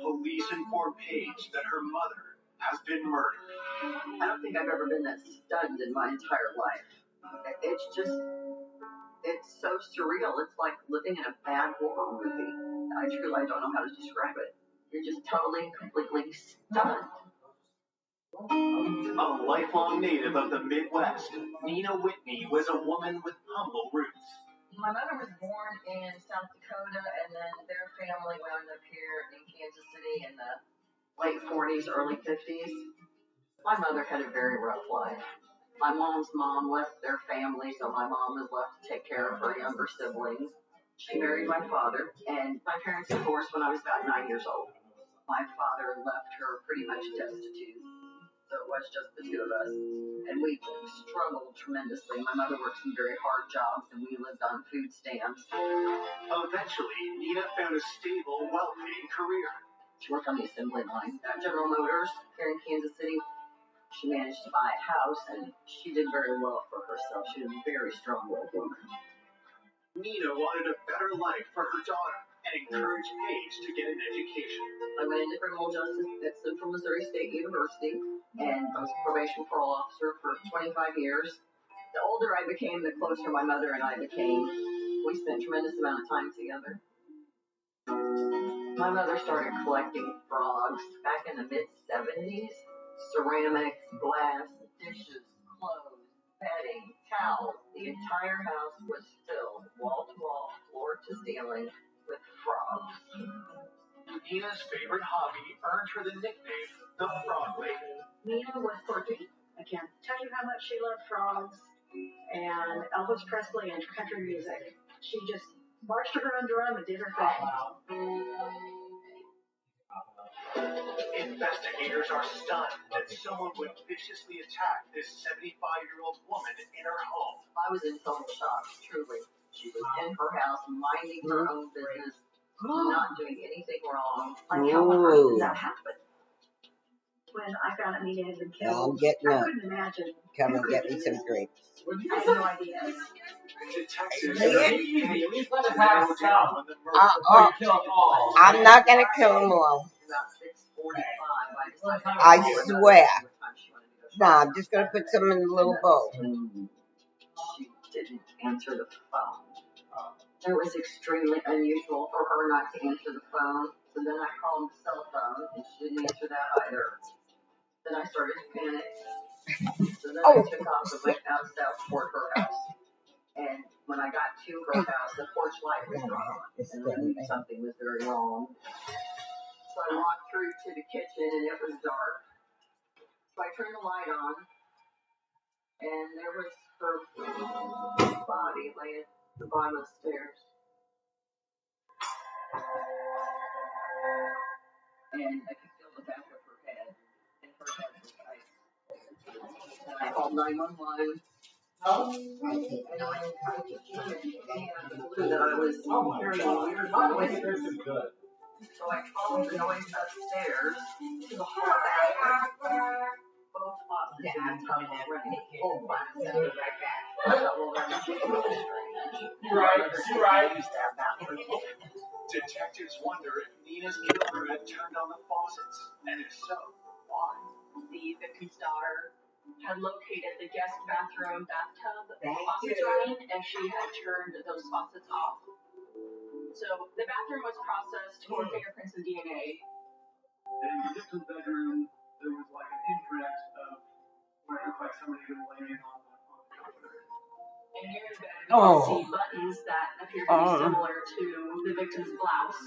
Police inform Paige that her mother has been murdered. I don't think I've ever been that stunned in my entire life. It's so surreal. It's like living in a bad horror movie. I don't know how to describe it. You're just totally, completely stunned. A lifelong native of the Midwest, Nina Whitney was a woman with humble roots. My mother was born in South Dakota, and then their family wound up here in Kansas City in the late 40s, early 50s. My mother had a very rough life. My mom's mom left their family, so my mom was left to take care of her younger siblings. She married my father, and my parents divorced when I was about 9 years old. My father left her pretty much destitute. So it was just the two of us. And we struggled tremendously. My mother worked some very hard jobs, and we lived on food stamps. Eventually, Nina found a stable, well-paying career. She worked on the assembly line at General Motors here in Kansas City. She managed to buy a house, and she did very well for herself. She was a very strong-willed woman. Nina wanted a better life for her daughter and encouraged Paige to get an education. I went into criminal justice at Central Missouri State University, and I was a probation parole officer for 25 years. The older I became, the closer my mother and I became. We spent a tremendous amount of time together. My mother started collecting frogs back in the mid-70s. Ceramics, glass, dishes, clothes, bedding, towels. The entire house was filled, wall to wall, floor to ceiling, with frogs. Nina's favorite hobby earned her the nickname, the Frog Lady. Nina was quirky. I can't tell you how much she loved frogs and Elvis Presley and country music. She just marched to her own drum and did her thing. Investigators are stunned that someone would viciously attack this 75-year-old woman in her home. I was in total shock, truly. She was in her house, minding her own business, not doing anything wrong. Like, how on earth did that happen? When I found out Nina had been killed, I couldn't imagine. Come and get me some grapes. I had no idea. I'm not going to kill them all. about 6:45, I decided I swear. No, I'm just gonna put some in a little bowl. She didn't answer the phone. It was extremely unusual for her not to answer the phone. So then I called the cell phone, and she didn't answer that either. Then I started to panic. So then I took off and went out south toward her house. And when I got to her house, the porch light was on, and I knew something was very wrong. So I walked through to the kitchen, and it was dark. So I turned the light on, and there was her body laying at the bottom of the stairs. And I could feel the back of her head, and her head was ice. And I called 911. And I just came out of the blue that I was hearing weird noises. So I followed the noise upstairs to the hallway. Both faucets in the tub were running full blast. I thought, well, that's strange. Right. Use that bathroom. Detectives wonder if Nina's killer had turned on the faucets, and if so, why? The victim's daughter had located the guest bathroom bathtub faucets running, and she had turned those faucets off. So the bathroom was processed for fingerprints and DNA. In the victim's bedroom, there was like an imprint of where it looked like somebody had been laying on the comforter. And near the bed, you can see buttons that appear to be similar to the victim's blouse,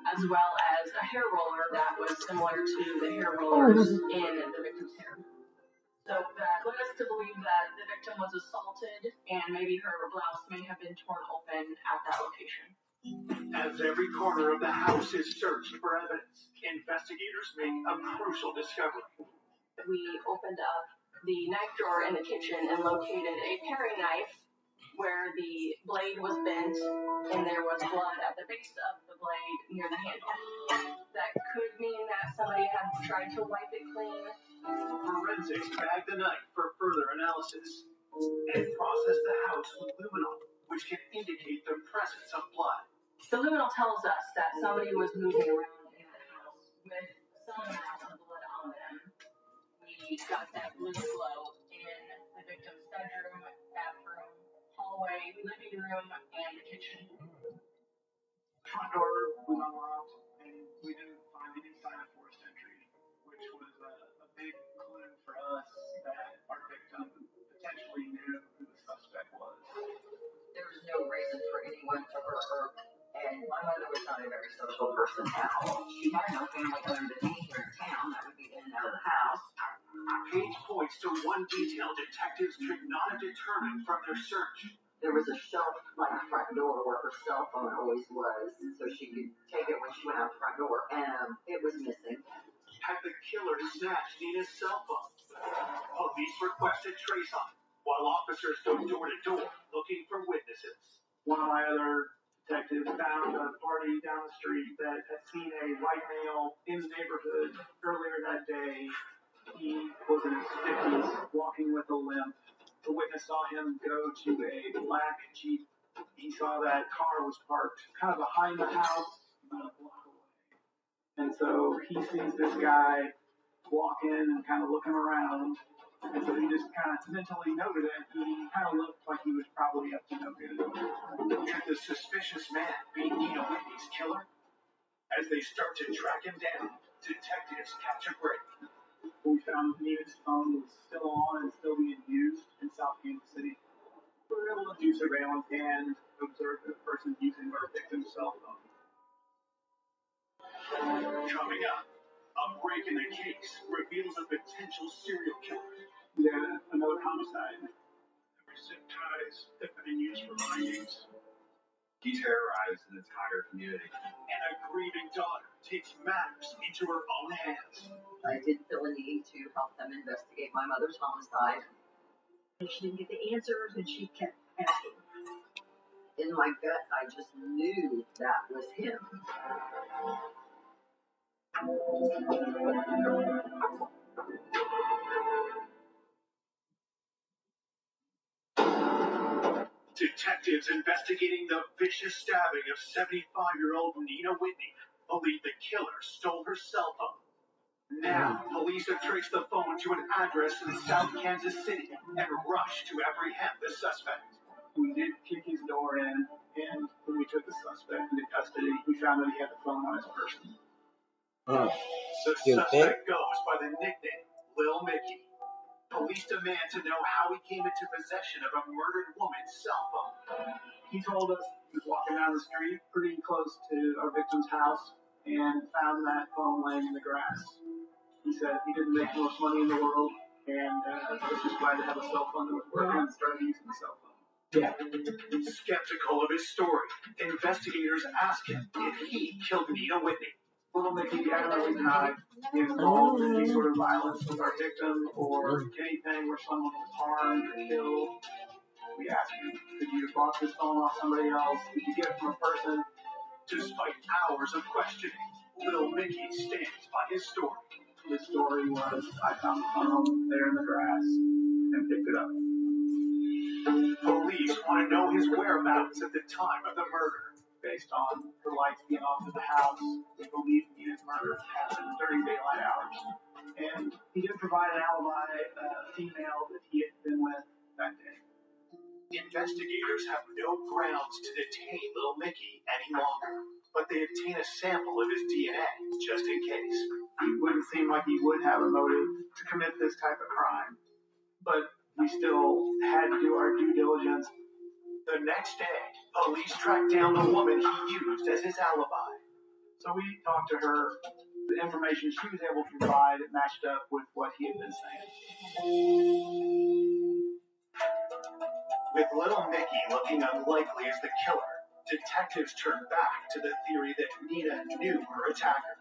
as well as a hair roller that was similar to the hair rollers in the victim's hair. So that led us to believe that the victim was assaulted, and maybe her blouse may have been torn open at that location. As every corner of the house is searched for evidence, investigators make a crucial discovery. We opened up the knife drawer in the kitchen and located a paring knife where the blade was bent and there was blood at the base of the blade near the handle. That could mean that somebody had tried to wipe it clean. Forensics bagged the knife for further analysis and processed the house with luminol, which can indicate the presence of blood. The luminol tells us that somebody was moving around in the house with some amount of blood on them. We got that blue glow in the victim's bedroom, bathroom, hallway, living room, and the kitchen. Front door was unlocked, and we didn't find any sign of forced entry, which was a big clue for us that our victim potentially knew who the suspect was. There was no reason for anyone to hurt her, and my mother was not a very social person at all. She had no family other than me here in town that would be in and out of the house. Page points to one detail detectives could not have determined from their search. There was a shelf by the front door where her cell phone always was, so she could take it when she went out the front door, and it was missing. Had the killer snatched Nina's cell phone? Police requested trace on it, while officers go door to door looking for witnesses. One of my other detectives found a party down the street that had seen a white male in the neighborhood earlier that day. He was in his 50s, walking with a limp. The witness saw him go to a black Jeep. He saw that car was parked kind of behind the house, about a block away. And so he sees this guy walk in and kind of looking around. And so he just kind of mentally noted it. He kind of looked like he was probably up to no good. Could the suspicious man be Nina Whitney's killer? As they start to track him down, detectives catch a break. We found Nina's phone was still on and still being used in South Kansas City. We were able to do surveillance and observe the person using our victim's cell phone. Coming up, a break in the case reveals a potential serial killer. Yeah, another homicide. Every zip ties that have been used for findings. He terrorized an entire community. And a grieving daughter takes matters into her own hands. I did feel a need to help them investigate my mother's homicide. And she didn't get the answers, and she kept asking. In my gut, I just knew that was him. Detectives investigating the vicious stabbing of 75-year-old Nina Whitney believe the killer stole her cell phone. Now, police have traced the phone to an address in South Kansas City and rushed to apprehend the suspect. We did kick his door in, and when we took the suspect into custody, we found that he had the phone on his person. Oh, The suspect goes by the nickname Lil Mickey. Police demand to know how he came into possession of a murdered woman's cell phone. He told us he was walking down the street pretty close to our victim's house and found that phone laying in the grass. He said he didn't make the most money in the world and was just glad to have a cell phone that was working and started using the cell phone. Yeah. Skeptical of his story, investigators ask him if he killed Nina Whitney. Little Mickey adamantly denied being involved in any sort of violence with our victim or anything where someone was harmed or killed. We asked him, could you have bought this phone off somebody else? Did you get it from a person? Despite hours of questioning, Lil Mickey stands by his story. His story was, I found the phone there in the grass and picked it up. Police want to know his whereabouts at the time of the murder. Based on the lights being off at the house, we believe Nina's murder happened during daylight hours. And he did provide an alibi, a female that he had been with that day. Investigators have no grounds to detain Lil Mickey any longer, but they obtain a sample of his DNA just in case. It wouldn't seem like he would have a motive to commit this type of crime, but we still had to do our due diligence. The next day, police tracked down the woman he used as his alibi. So we talked to her. The information she was able to provide matched up with what he had been saying. With Little Mickey looking unlikely as the killer, detectives turned back to the theory that Nina knew her attacker.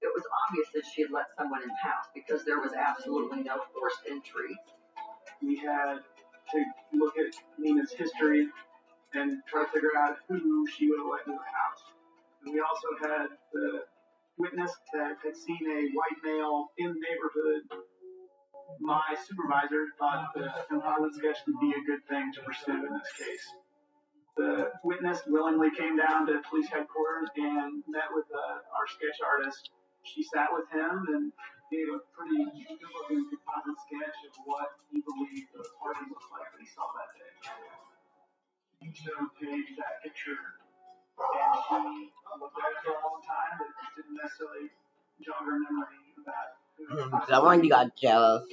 It was obvious that she had let someone in the house because there was absolutely no forced entry. We had to look at Nina's history and try to figure out who she would have let into the house. And we also had the witness that had seen a white male in the neighborhood. My supervisor thought the composite sketch would be a good thing to pursue in this case. The witness willingly came down to police headquarters and met with our sketch artist. She sat with him and gave a pretty good-looking composite sketch of what he believed the party looked like that he saw that day. He showed Paige that picture, and she looked at it for a long time, but it didn't necessarily jog her memory about who. Someone got jealous.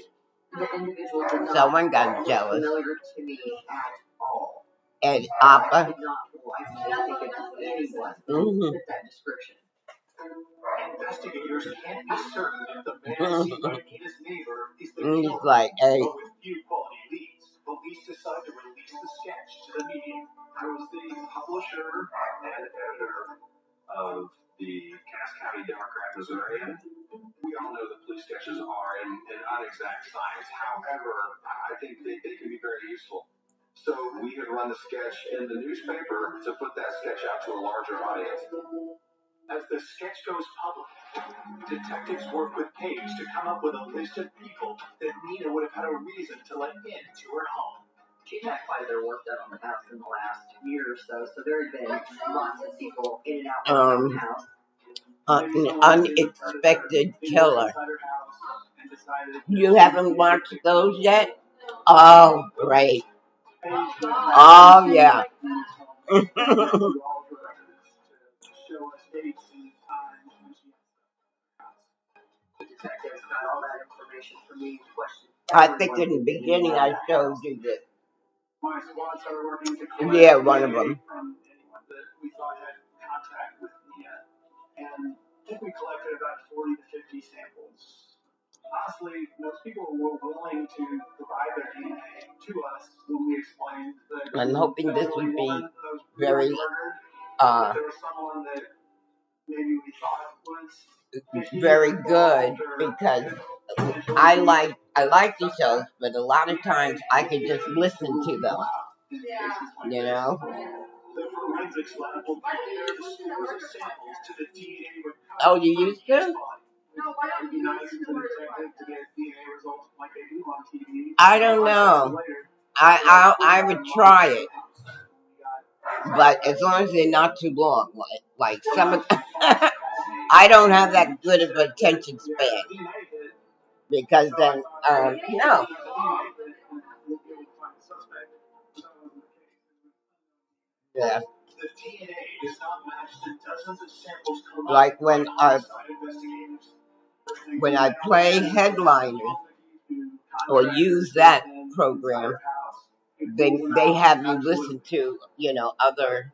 The individual did not Someone got jealous. familiar to me at all. And I Appa. did not think of anyone fit that description. Investigators can't be certain if the man seen by Nina's neighbor is the He's killer, like, hey. but with few quality leads, police decide to release the sketch to the media. I was the publisher and editor of the Cass County Democrat Missourian. We all know that police sketches are an unexact science. However, I think they can be very useful. So we had run the sketch in the newspaper to put that sketch out to a larger audience. As the sketch goes public, detectives work with Paige to come up with a list of people that Nina would have had a reason to let into her home. She'd had quite a bit of work done on the house in the last year or so, so there had been lots of people in and out of the house. An unexpected killer. You haven't watched those yet? Oh, great. Oh, yeah. I think in the beginning I showed you that. My squad started working to Yeah, one of them. From anyone that we thought had contact with Nina, and I think we collected about 40 to 50 samples. Honestly, most people were willing to provide their DNA to us when we explained that. I'm hoping this would be very, there was someone that maybe we thought was very good, because I like the shows, but a lot of times I could just listen to them, you know? Oh, you used to? I don't know. I would try it, but as long as they're not too long, like some of I don't have that good of attention span because then, no. Yeah. Like when I play Headliners or use that program, they have you listen to, other,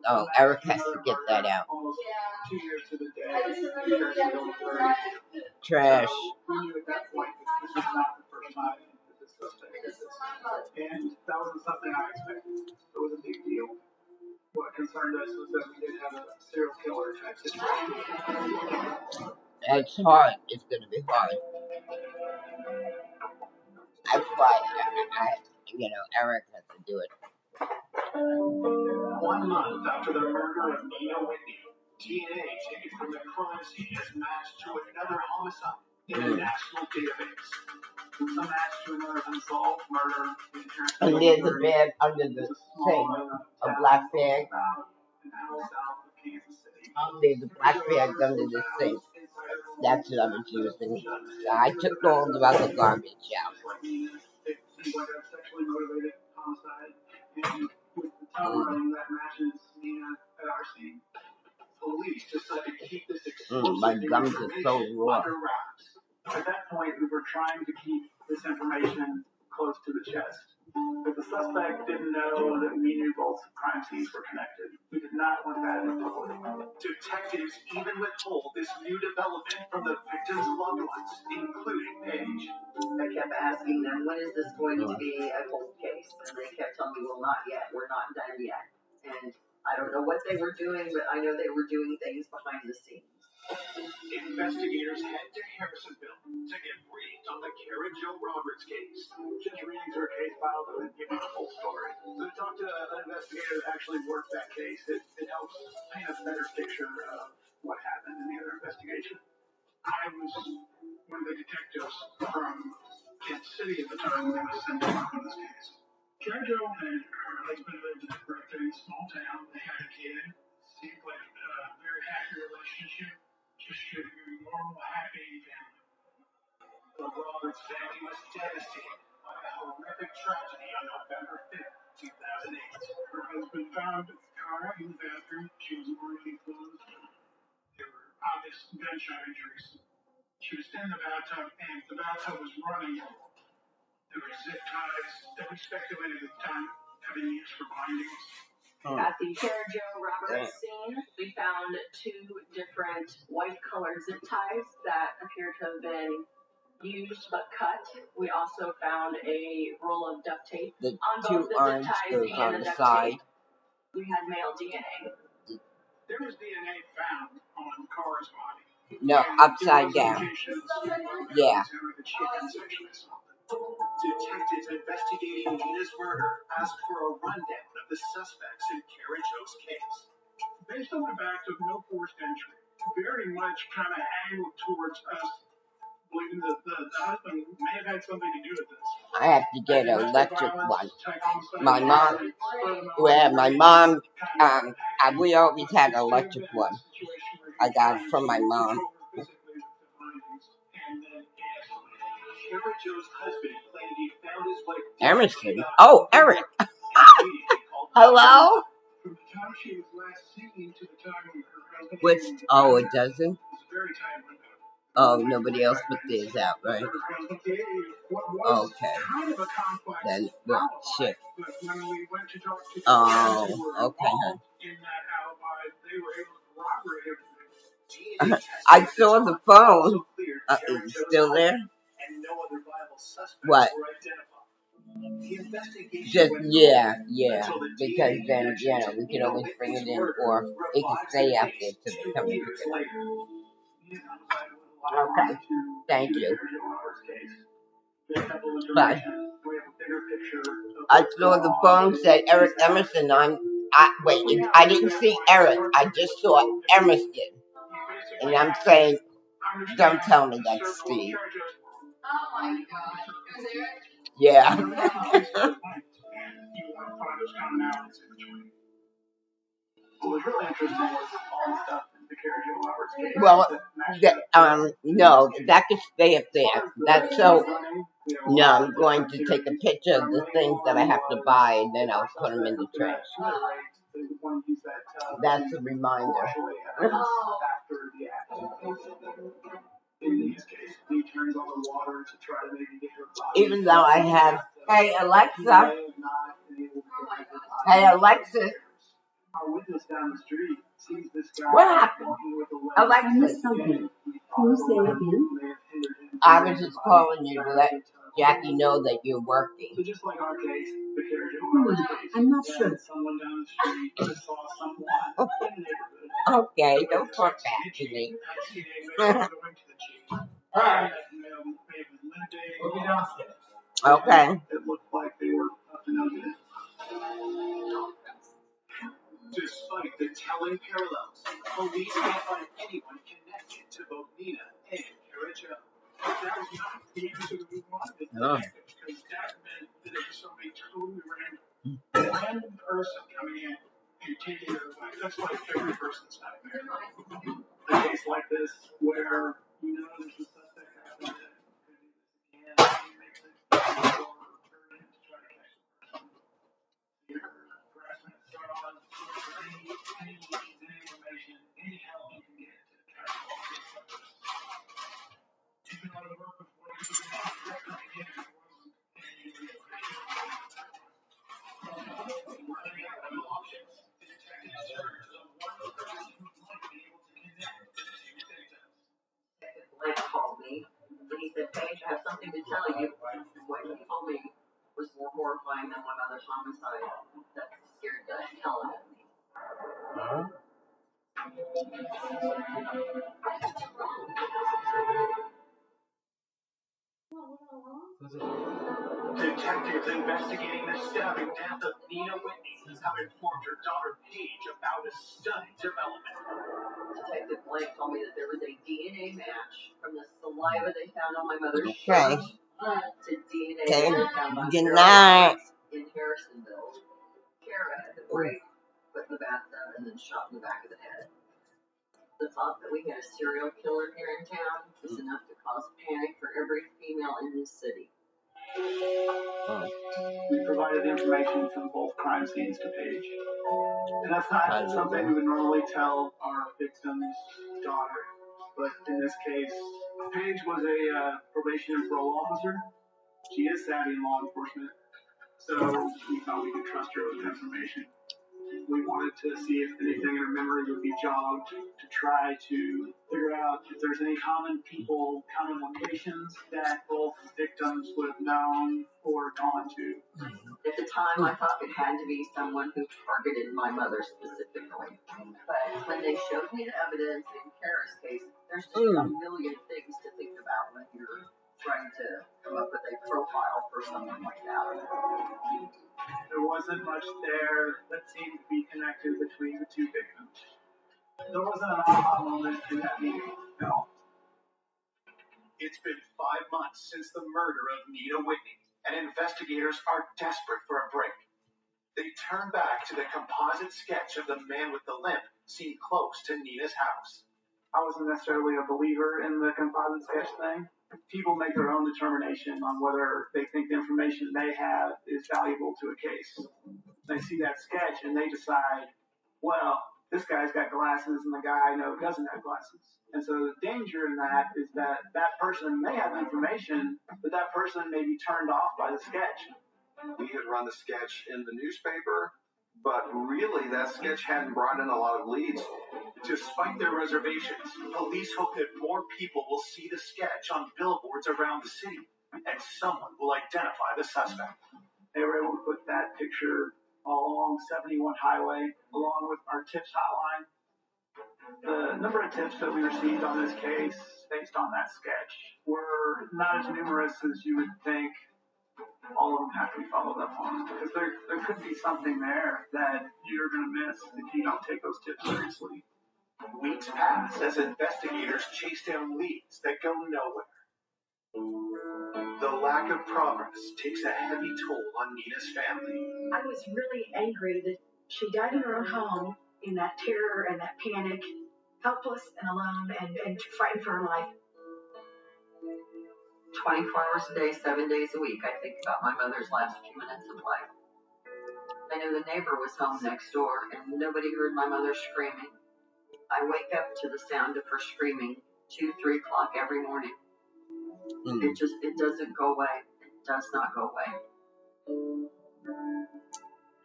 oh, Eric has to get that out. Trash. And that wasn't something I expected. It was a big deal. What concerned us was that we did have a serial killer type situation. It's hard. It's going to be hard. That's why, Eric has to do it. 1 month after the murder of Nina Whitney, DNA taken from the crime scene is matched to another homicide in a national database. Some matched to another unsolved murder. And there's a bag under the sink, a black bag. There's a black bag under the sink. That's what I was using. I took all the other garbage out. My gums are so raw. At that point, we were trying to keep this information close to the chest. But the suspect didn't know that we knew both crime scenes were connected. We did not want that in public. Detectives even withhold this new development from the victim's loved ones, including Paige. I kept asking them, when is this going to be a cold case? And they kept telling me, well, not yet. We're not done yet. And I don't know what they were doing, but I know they were doing things behind the scenes. Investigators head to Harrisonville to get briefed on the Karen Jo Roberts case. Just reading through a case file doesn't give you the full story. So to talk to an investigator that actually worked that case, it helps paint a better picture of what happened in the other investigation. I was one of the detectives from Kansas City at the time when they was sent to work on this case. Karen Jo and her husband lived in a very small town. They had a kid. Seemed like a very happy relationship. Just a very normal, happy family. The Roberts family was devastated by a horrific tragedy on November 5th, 2008. Her husband found Kara in the bathroom. She was mortally clothed. There were obvious gunshot injuries. She was in the bathtub, and the bathtub was running. There were zip ties that we speculated at the time had been used for bindings. At the Karen Jo Roberts scene, we found 2 different white-colored zip ties that appear to have been used but cut. We also found a roll of duct tape on both the zip ties and the duct tape. We had male DNA. There was DNA found on Kara's body. No, upside down. Yeah. Detectives investigating Nina's murder asked for a rundown of the suspects in Karen Jo's case. Based on the fact of no forced entry, very much kind of angled towards us believing that the husband may have had something to do with this. I have to get an electric one. My mom, we always had an electric one. I got it from my mom. Emerson? Oh, Eric. Hello? Oh, it doesn't? Oh, nobody else put theirs out, right? Okay. Then, well, shit. Oh, okay. I saw the phone. Is it still there? What? Just, yeah. Because then, we can always bring it in, or it can stay out there till they come in. Okay. Thank you. Bye. I saw the phone said Eric Emerson. I didn't see Eric. I just saw Emerson. And I'm saying, don't tell me that's Steve. Oh my God. Yeah. What was really interesting was all the stuff Well, no, that could stay up there. That's so. No, I'm going to take a picture of the things that I have to buy, and then I'll put them in the trash. That's a reminder. Even though I have, hey Alexa, hey Alexa, what happened? Alexa, Can you say it again? I was just calling you to let Jackie know that you're working. I'm not sure. Okay, don't talk back to me. Okay. Despite the telling parallels, police can't find anyone connected to both Nina and Kara Jo. That was not the answer that we wanted, because that meant that it was somebody totally random. A random person coming in and taking her away. That's like every person's nightmare. A case like this, where you know there's a suspect out there that could do this again, and makes it or turn in to try to catch the person. Your harassment fraud, any leads, any information, any help you can get to try to solve this purpose. You've been out of work before you even got the record again. It wasn't any realization. Running out of options, the detective searched the one person who might be able to connect with the two victims. Blake called me, and he said, Paige, I have something to tell you. What he told me was more horrifying than one other homicide that scared the hell out of me. Detectives investigating the stabbing death of Nina Whitney have informed her daughter Paige about a stunning development. Detective Blake told me that there was a DNA match from the saliva they found on my mother's shirt to DNA they found on Sarah in Harrisonville. Kara had the break, put in the bathtub, and then shot in the back of the head. The thought that we had a serial killer here in town was enough to cause panic for every female in this city. We provided information from both crime scenes to Paige. And that's not something we would normally tell our victim's daughter. But in this case, Paige was a probation and parole officer. She is savvy in law enforcement, so we thought we could trust her with information. We wanted to see if anything in her memory would be jogged to try to figure out if there's any common people, common locations that both victims would have known or gone to. At the time, I thought it had to be someone who targeted my mother specifically. But when they showed me the evidence in Kara's case, there's just a million things to think about when you're trying to come up with a profile for someone like that. There wasn't much there that seemed to be connected between the two victims. There wasn't an aha moment in that meeting at all. It's been 5 months since the murder of Nina Whitney, and investigators are desperate for a break. They turn back to the composite sketch of the man with the limp seen close to Nina's house. I wasn't necessarily a believer in the composite sketch thing. People make their own determination on whether they think the information they have is valuable to a case. They see that sketch and they decide, well, this guy's got glasses and the guy I know doesn't have glasses. And so the danger in that is that that person may have information, but that person may be turned off by the sketch. We had run the sketch in the newspaper, but really that sketch hadn't brought in a lot of leads. Despite their reservations, police hope that more people will see the sketch on billboards around the city, and someone will identify the suspect. They were able to put that picture all along 71 Highway, along with our tips hotline. The number of tips that we received on this case, based on that sketch, were not as numerous as you would think. All of them have to be followed up on, because there could be something there that you're going to miss if you don't take those tips seriously. Weeks pass as investigators chase down leads that go nowhere. The lack of progress takes a heavy toll on Nina's family. I was really angry that she died in her own home in that terror and that panic. helpless and alone and frightened for her life. 24 hours a day, 7 days a week, I think about my mother's last few minutes of life. I knew the neighbor was home next door, and nobody heard my mother screaming. I wake up to the sound of her screaming 2, 3 o'clock every morning. It doesn't go away. It does not go away.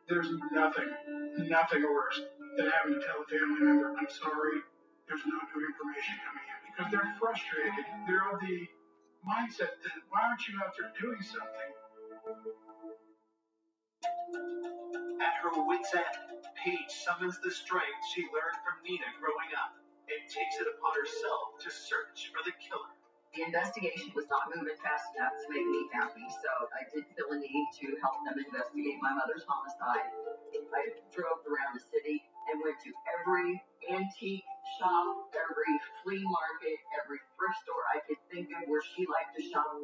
There's nothing worse than having to tell a family member, I'm sorry, there's no new information coming in, because they're frustrated. They're of the mindset that, why aren't you out there doing something? At her wit's end, Paige summons the strength she learned from Nina growing up and takes it upon herself to search for the killer. The investigation was not moving fast enough to make me happy, so I did feel a need to help them investigate my mother's homicide. I drove around the city and went to every antique shop, every flea market, every thrift store I could think of where she liked to shop.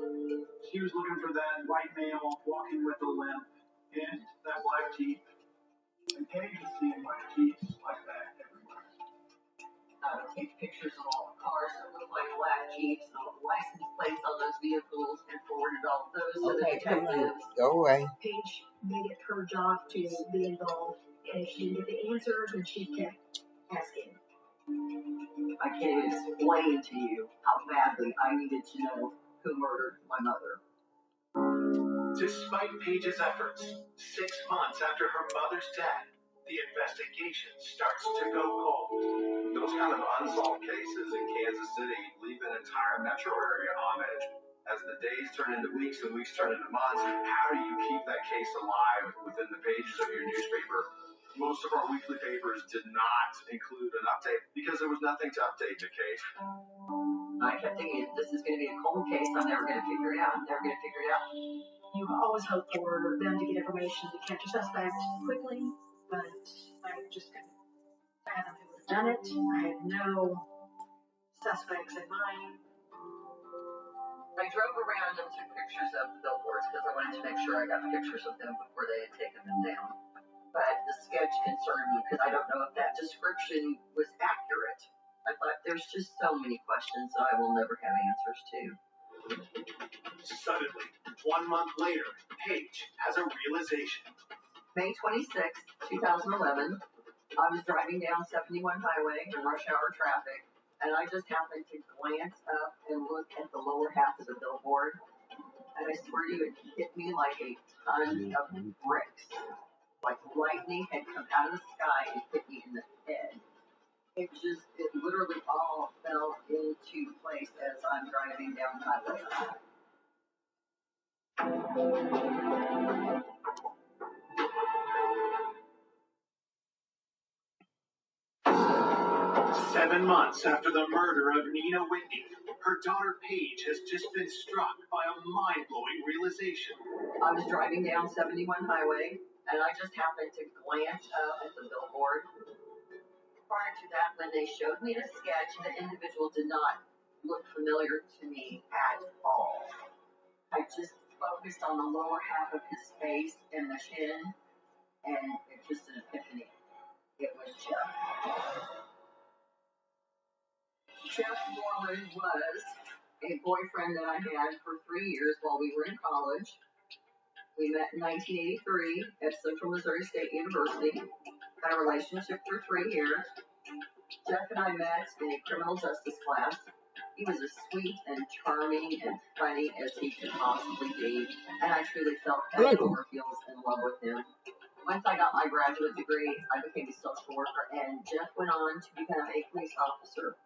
She was looking for that white male walking with a limp and that black Jeep. And Paige is seeing black Jeeps like that everywhere. I would take pictures of all the cars that looked like black Jeeps and all the license plates on those vehicles and forwarded all of those to the detectives. Go away. Paige made it her job to be involved, and if she didn't get the answers, then she kept asking. I can't explain to you how badly I needed to know who murdered my mother. Despite Paige's efforts, 6 months after her mother's death, the investigation starts to go cold. Those kind of unsolved cases in Kansas City leave an entire metro area on edge. As the days turn into weeks and weeks turn into months, how do you keep that case alive within the pages of your newspaper? Most of our weekly papers did not include an update because there was nothing to update the case. I kept thinking, this is going to be a cold case, I'm never going to figure it out, You always hope for them to get information to catch a suspect quickly, but I just couldn't fathom who would have done it. I had no suspects in mind. I drove around and took pictures of the billboards because I wanted to make sure I got pictures of them before they had taken them down. But the sketch concerned me because I don't know if that description was accurate. I thought there's just so many questions that I will never have answers to. Suddenly, 1 month later, Paige has a realization. May 26, 2011, I was driving down 71 Highway in rush hour traffic, and I just happened to glance up and look at the lower half of the billboard, and I swear to you, it hit me like a ton of bricks. Like lightning had come out of the sky and hit me in the head. It literally all fell into place as I'm driving down the highway. 7 months after the murder of Nina Whitney, her daughter Paige has just been struck by a mind-blowing realization. I was driving down 71 Highway, and I just happened to glance up at the billboard. Prior to that, when they showed me the sketch, the individual did not look familiar to me at all. I just focused on the lower half of his face and the chin, and it just an epiphany. It was Jeff. Jeff Borland was a boyfriend that I had for 3 years while we were in college. We met in 1983 at Central Missouri State University. Had a relationship for 3 years. Jeff and I met in a criminal justice class. He was as sweet and charming and funny as he could possibly be, and I truly felt head over heels in love with him. Once I got my graduate degree, I became a social worker, and Jeff went on to become a police officer.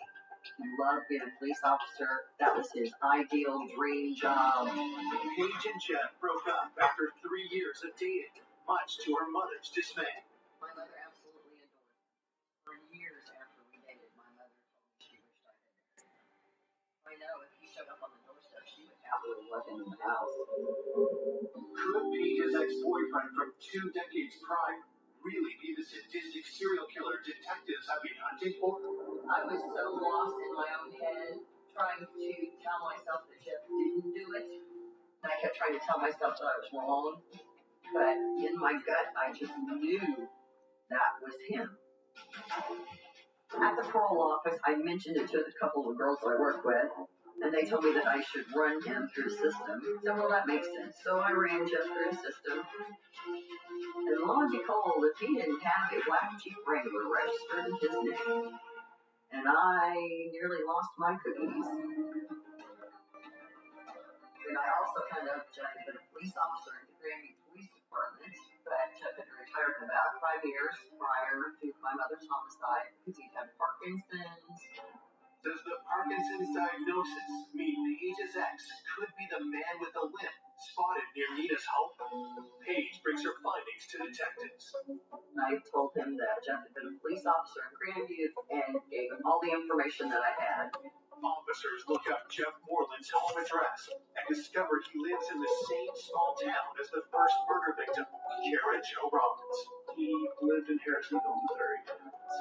He loved being a police officer. That was his ideal dream job. Paige and Jeff broke up after 3 years of dating, much to her mother's dismay. My mother absolutely adored him. For years after we dated, my mother told me she wished I had married him. I know if he showed up on the doorstep, she would happily let him in the house. Could Paige's ex-boyfriend from 2 decades prior really be the sadistic serial killer detectives have been hunting for? I was so lost in my own head, trying to tell myself that Jeff didn't do it. And I kept trying to tell myself that I was wrong. But in my gut, I just knew that was him. At the parole office, I mentioned it to a couple of girls that I work with, and they told me that I should run him through the system. I said, well, that makes sense. So I ran Jeff through the system. And lo and behold, if he didn't have a black Jeep Wrangler registered in his name, and I nearly lost my cookies. And I also found out that Jeff had been a police officer in the Grandview Police Department, but Jeff had retired in about 5 years prior to my mother's homicide because he'd had Parkinson's. Does the Parkinson's diagnosis mean Paige's ex could be the man with the limp spotted near Nina's home? Paige brings her findings to detectives. I told him that Jeff had been a police officer in Grandview and gave him all the information that I had. Officers look up Jeff Moreland's home address and discover he lives in the same small town as the first murder victim, Karen Jo Robbins. He lived in Harrisonville, Missouri.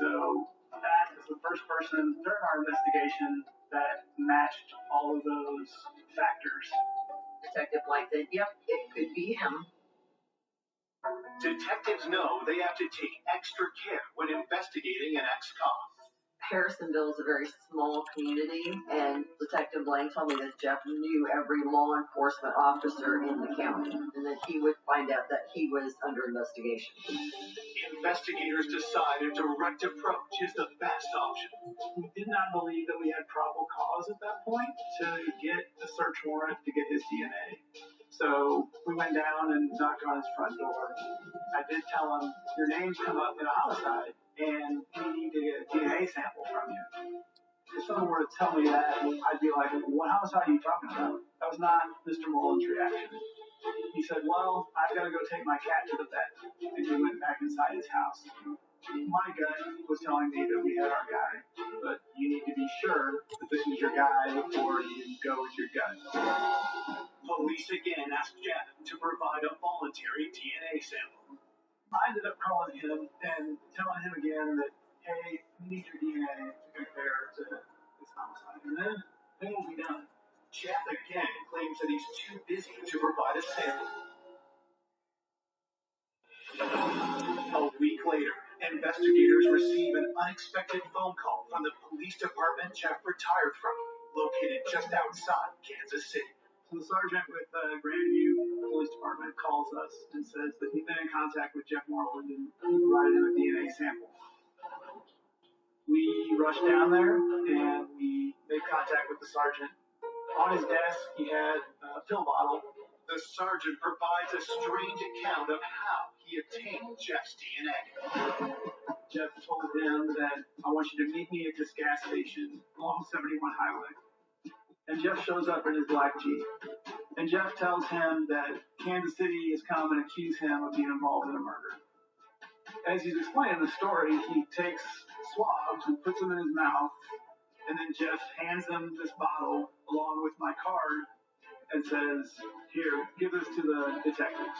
So that is the first person during our investigation that matched all of those factors. Detective Blight said, yep, it could be him. Detectives know they have to take extra care when investigating an ex-cop. Harrisonville is a very small community, and Detective Blaine told me that Jeff knew every law enforcement officer in the county, and that he would find out that he was under investigation. Investigators decide a direct approach is the best option. We did not believe that we had probable cause at that point to get a search warrant to get his DNA. So we went down and knocked on his front door. I did tell him, your name's come up in a homicide, and we need to get a DNA sample from you. If someone were to tell me that, I'd be like, what homicide are you talking about? That was not Mr. Moreland's reaction. He said, well, I've got to go take my cat to the vet. And he went back inside his house. My gut was telling me that we had our guy, but you need to be sure that this is your guy before you go with your gut. Police again asked Jeff to provide a voluntary DNA sample. I ended up calling him and telling him again that, hey, we need your DNA to compare to this homicide. And then we'll be done. Jeff again claims that he's too busy to provide a sample. A week later, investigators receive an unexpected phone call from the police department Jeff retired from, located just outside Kansas City. So the sergeant with the Grandview Police Department calls us and says that he's been in contact with Jeff Moreland and provided him a DNA sample. We rushed down there and we made contact with the sergeant. On his desk, he had a pill bottle. The sergeant provides a strange account of how he obtained Jeff's DNA. Jeff told him that, I want you to meet me at this gas station along 71 Highway. And Jeff shows up in his black Jeep. And Jeff tells him that Kansas City has come and accused him of being involved in a murder. As he's explaining the story, he takes swabs and puts them in his mouth. And then Jeff hands him this bottle along with my card and says, here, give this to the detectives.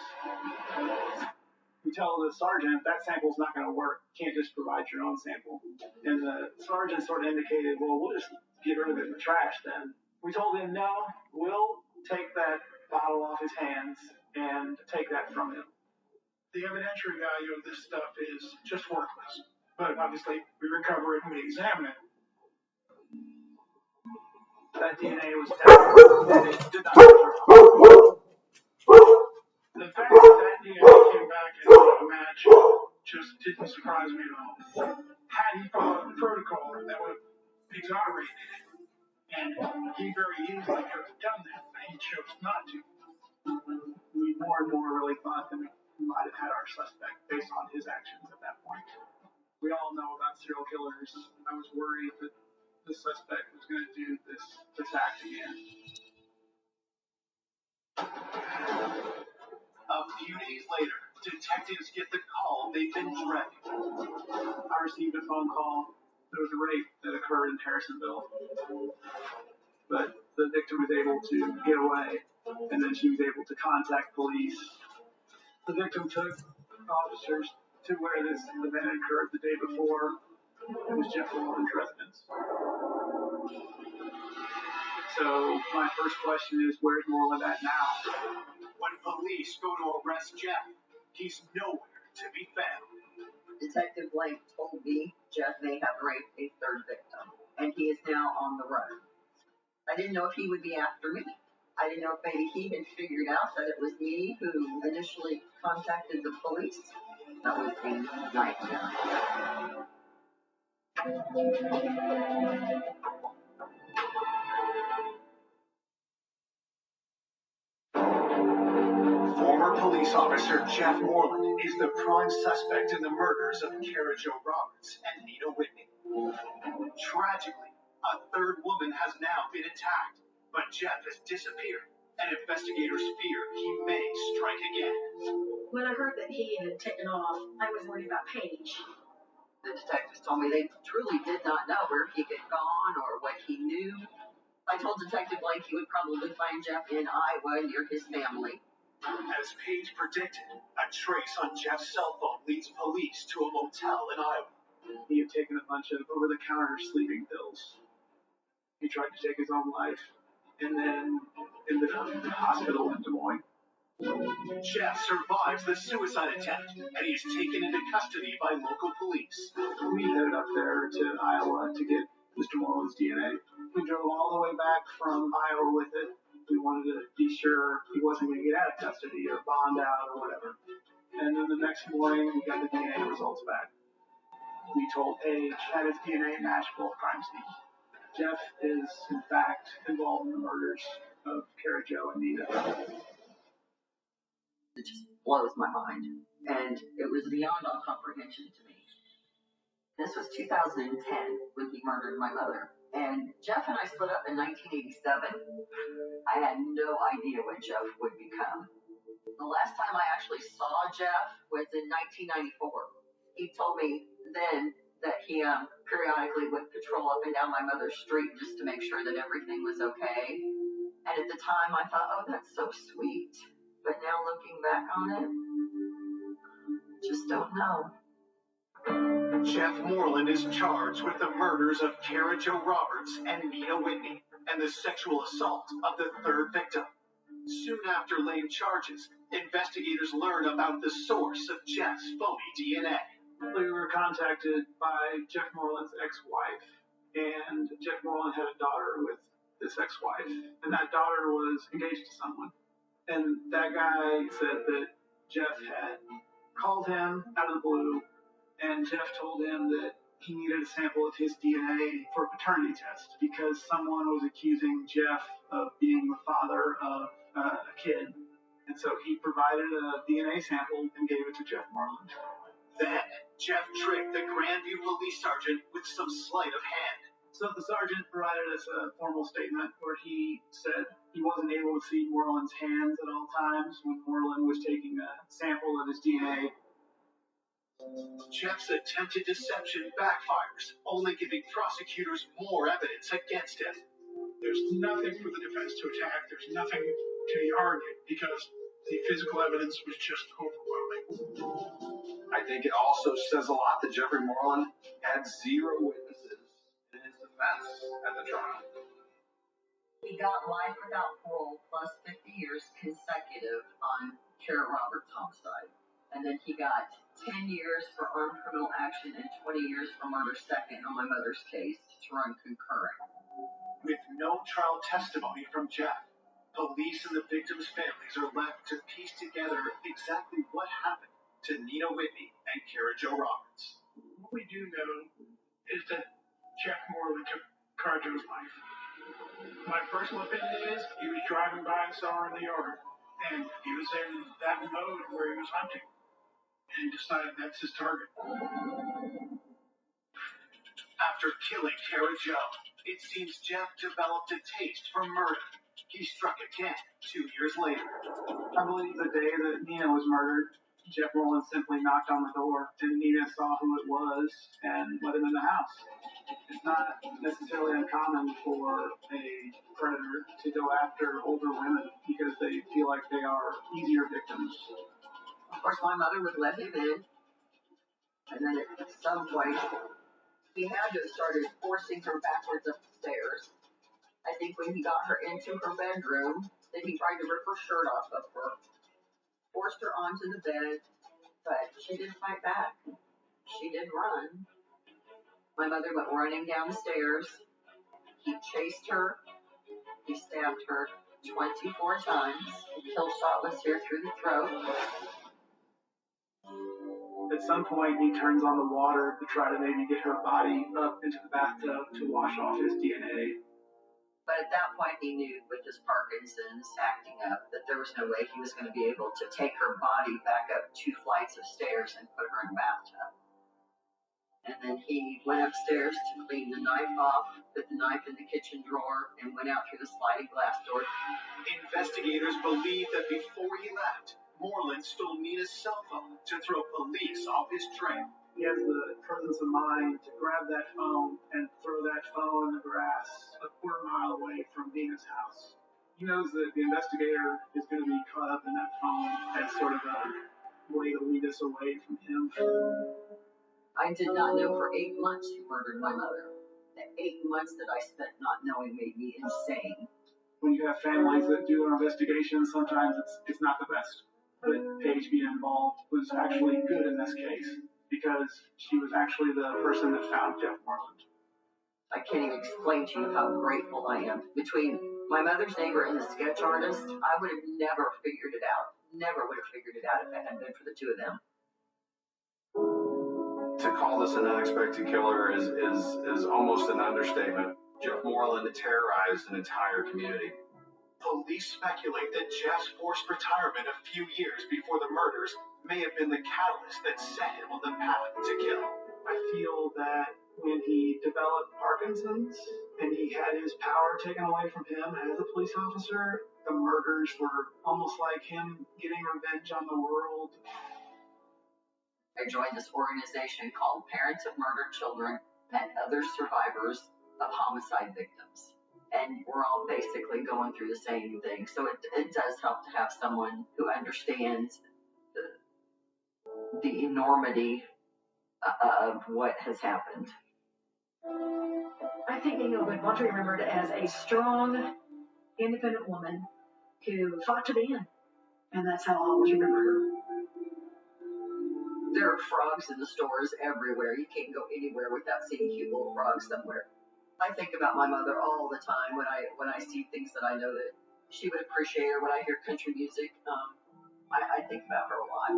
We tell the sergeant that sample's not going to work. You can't just provide your own sample. And the sergeant sort of indicated, well, we'll just get rid of it in the trash then. We told him, no, we'll take that bottle off his hands and take that from him. The evidentiary value of this stuff is just worthless. But obviously, we recover it and we examine it. That DNA was tested, and it did not match. The fact that DNA came back and didn't match just didn't surprise me at all. Had he followed the protocol, that would have exonerated him. And he very easily could have done that, but he chose not to. We more and more really thought that we might have had our suspect based on his actions at that point. We all know about serial killers. I was worried that the suspect was going to do this act again. A few days later, detectives get the call they've been dreading. I received a phone call. There was a rape that occurred in Harrisonville. But the victim was able to get away, and then she was able to contact police. The victim took officers to where this event occurred the day before. It was Jeff Moreland's residence. So my first question is, where's Moreland at now? When police go to arrest Jeff, he's nowhere to be found. Detective Blake told me Jeff may have raped a third victim, and he is now on the run. I didn't know if he would be after me. I didn't know if maybe he had figured out that it was me who initially contacted the police. That was a nightmare. Former police officer Jeff Moreland is the prime suspect in the murders of Kara Jo Roberts and Nina Whitney. Tragically, a third woman has now been attacked, but Jeff has disappeared, and investigators fear he may strike again. When I heard that he had taken off, I was worried about Paige. The detectives told me they truly did not know where he had gone or what he knew. I told Detective Blake he would probably find Jeff in Iowa near his family. As Paige predicted, a trace on Jeff's cell phone leads police to a motel in Iowa. He had taken a bunch of over-the-counter sleeping pills. He tried to take his own life, and then ended up in the hospital in Des Moines. Jeff survives the suicide attempt, and he is taken into custody by local police. We headed up there to Iowa to get Mr. Moreland's DNA. We drove all the way back from Iowa with it. We wanted to be sure he wasn't going to get out of custody or bond out or whatever. And then the next morning, we got the DNA results back. We told Paige that his DNA matched both crime scenes. Jeff is, in fact, involved in the murders of Kara Jo and Nina. It just blows my mind, and it was beyond all comprehension to me. This was 2010 when he murdered my mother, and Jeff and I split up in 1987. I had no idea what Jeff would become. The last time I actually saw Jeff was in 1994. He told me then that he periodically would patrol up and down my mother's street just to make sure that everything was okay. And at the time I thought, oh, that's so sweet. But now looking back on it, just don't know. Jeff Moreland is charged with the murders of Kara Jo Roberts and Nina Whitney, and the sexual assault of the third victim. Soon after laying charges, investigators learn about the source of Jeff's phony DNA. We were contacted by Jeff Moreland's ex-wife, and Jeff Moreland had a daughter with this ex-wife, and that daughter was engaged to someone. And that guy said that Jeff had called him out of the blue, and Jeff told him that he needed a sample of his DNA for a paternity test because someone was accusing Jeff of being the father of a kid. And so he provided a DNA sample and gave it to Jeff Moreland. Then, Jeff tricked the Grandview police sergeant with some sleight of hand. So the sergeant provided us a formal statement where he said he wasn't able to see Moreland's hands at all times when Moreland was taking a sample of his DNA. Jeff's attempted deception backfires, only giving prosecutors more evidence against him. There's nothing for the defense to attack. There's nothing to be argued because the physical evidence was just overwhelming. I think it also says a lot that Jeffrey Moreland had zero witnesses in his defense at the trial. He got life without parole plus 50 years consecutive on Kara Roberts' homicide. And then he got 10 years for armed criminal action and 20 years for murder second on my mother's case to run concurrent. With no trial testimony from Jeff, police and the victims' families are left to piece together exactly what happened to Nina Whitney and Kara Jo Roberts. What we do know is that Jeff Moreland took Kara Jo's life. My personal opinion is he was driving by and saw her in the yard, and he was in that mode where he was hunting, and he decided that's his target. After killing Kara Jo, it seems Jeff developed a taste for murder. He struck again 2 years later. I believe the day that Nina was murdered, Jeff Moreland simply knocked on the door, and Nina saw who it was and let him in the house. It's not necessarily uncommon for a predator to go after older women because they feel like they are easier victims. Of course, my mother would let him in, and then at some point, he had to have started forcing her backwards up the stairs. I think when he got her into her bedroom, then he tried to rip her shirt off of her, forced her onto the bed, but she didn't fight back. she did run. My mother went running down the stairs. He chased her. He stabbed her 24 times. The kill shot was here through the throat. At some point, he turns on the water to try to maybe get her body up into the bathtub to wash off his DNA. But at that point, he knew with his Parkinson's acting up that there was no way he was going to be able to take her body back up 2 flights of stairs and put her in the bathtub. And then he went upstairs to clean the knife off, put the knife in the kitchen drawer, and went out through the sliding glass door. Investigators believe that before he left, Moreland stole Nina's cell phone to throw police off his trail. He has the presence of mind to grab that phone and throw that phone in the grass a quarter-mile away from Nina's house. He knows that the investigator is going to be caught up in that phone as sort of a way to lead us away from him. I did not know for 8 months he murdered my mother. The 8 months that I spent not knowing made me insane. When you have families that do their investigations, sometimes it's not the best. But Paige being involved was actually good in this case because she was actually the person that found Jeff Moreland. I can't even explain to you how grateful I am. Between my mother's neighbor and the sketch artist, I would have never figured it out. Never would have figured it out if it hadn't been for the 2 of them. To call this an unexpected killer is almost an understatement. Jeff Moreland terrorized an entire community. Police speculate that Jeff's forced retirement a few years before the murders may have been the catalyst that set him on the path to kill. I feel that when he developed Parkinson's and he had his power taken away from him as a police officer, the murders were almost like him getting revenge on the world. I joined this organization called Parents of Murdered Children and Other Survivors of Homicide Victims. And we're all basically going through the same thing. So it does help to have someone who understands the enormity of what has happened. I think Inga would want to be remembered as a strong, independent woman who fought to the end. And that's how I'll always remember her. There are frogs in the stores everywhere. You can't go anywhere without seeing a cute little frog somewhere. I think about my mother all the time when I see things that I know that she would appreciate, or when I hear country music. I think about her a lot.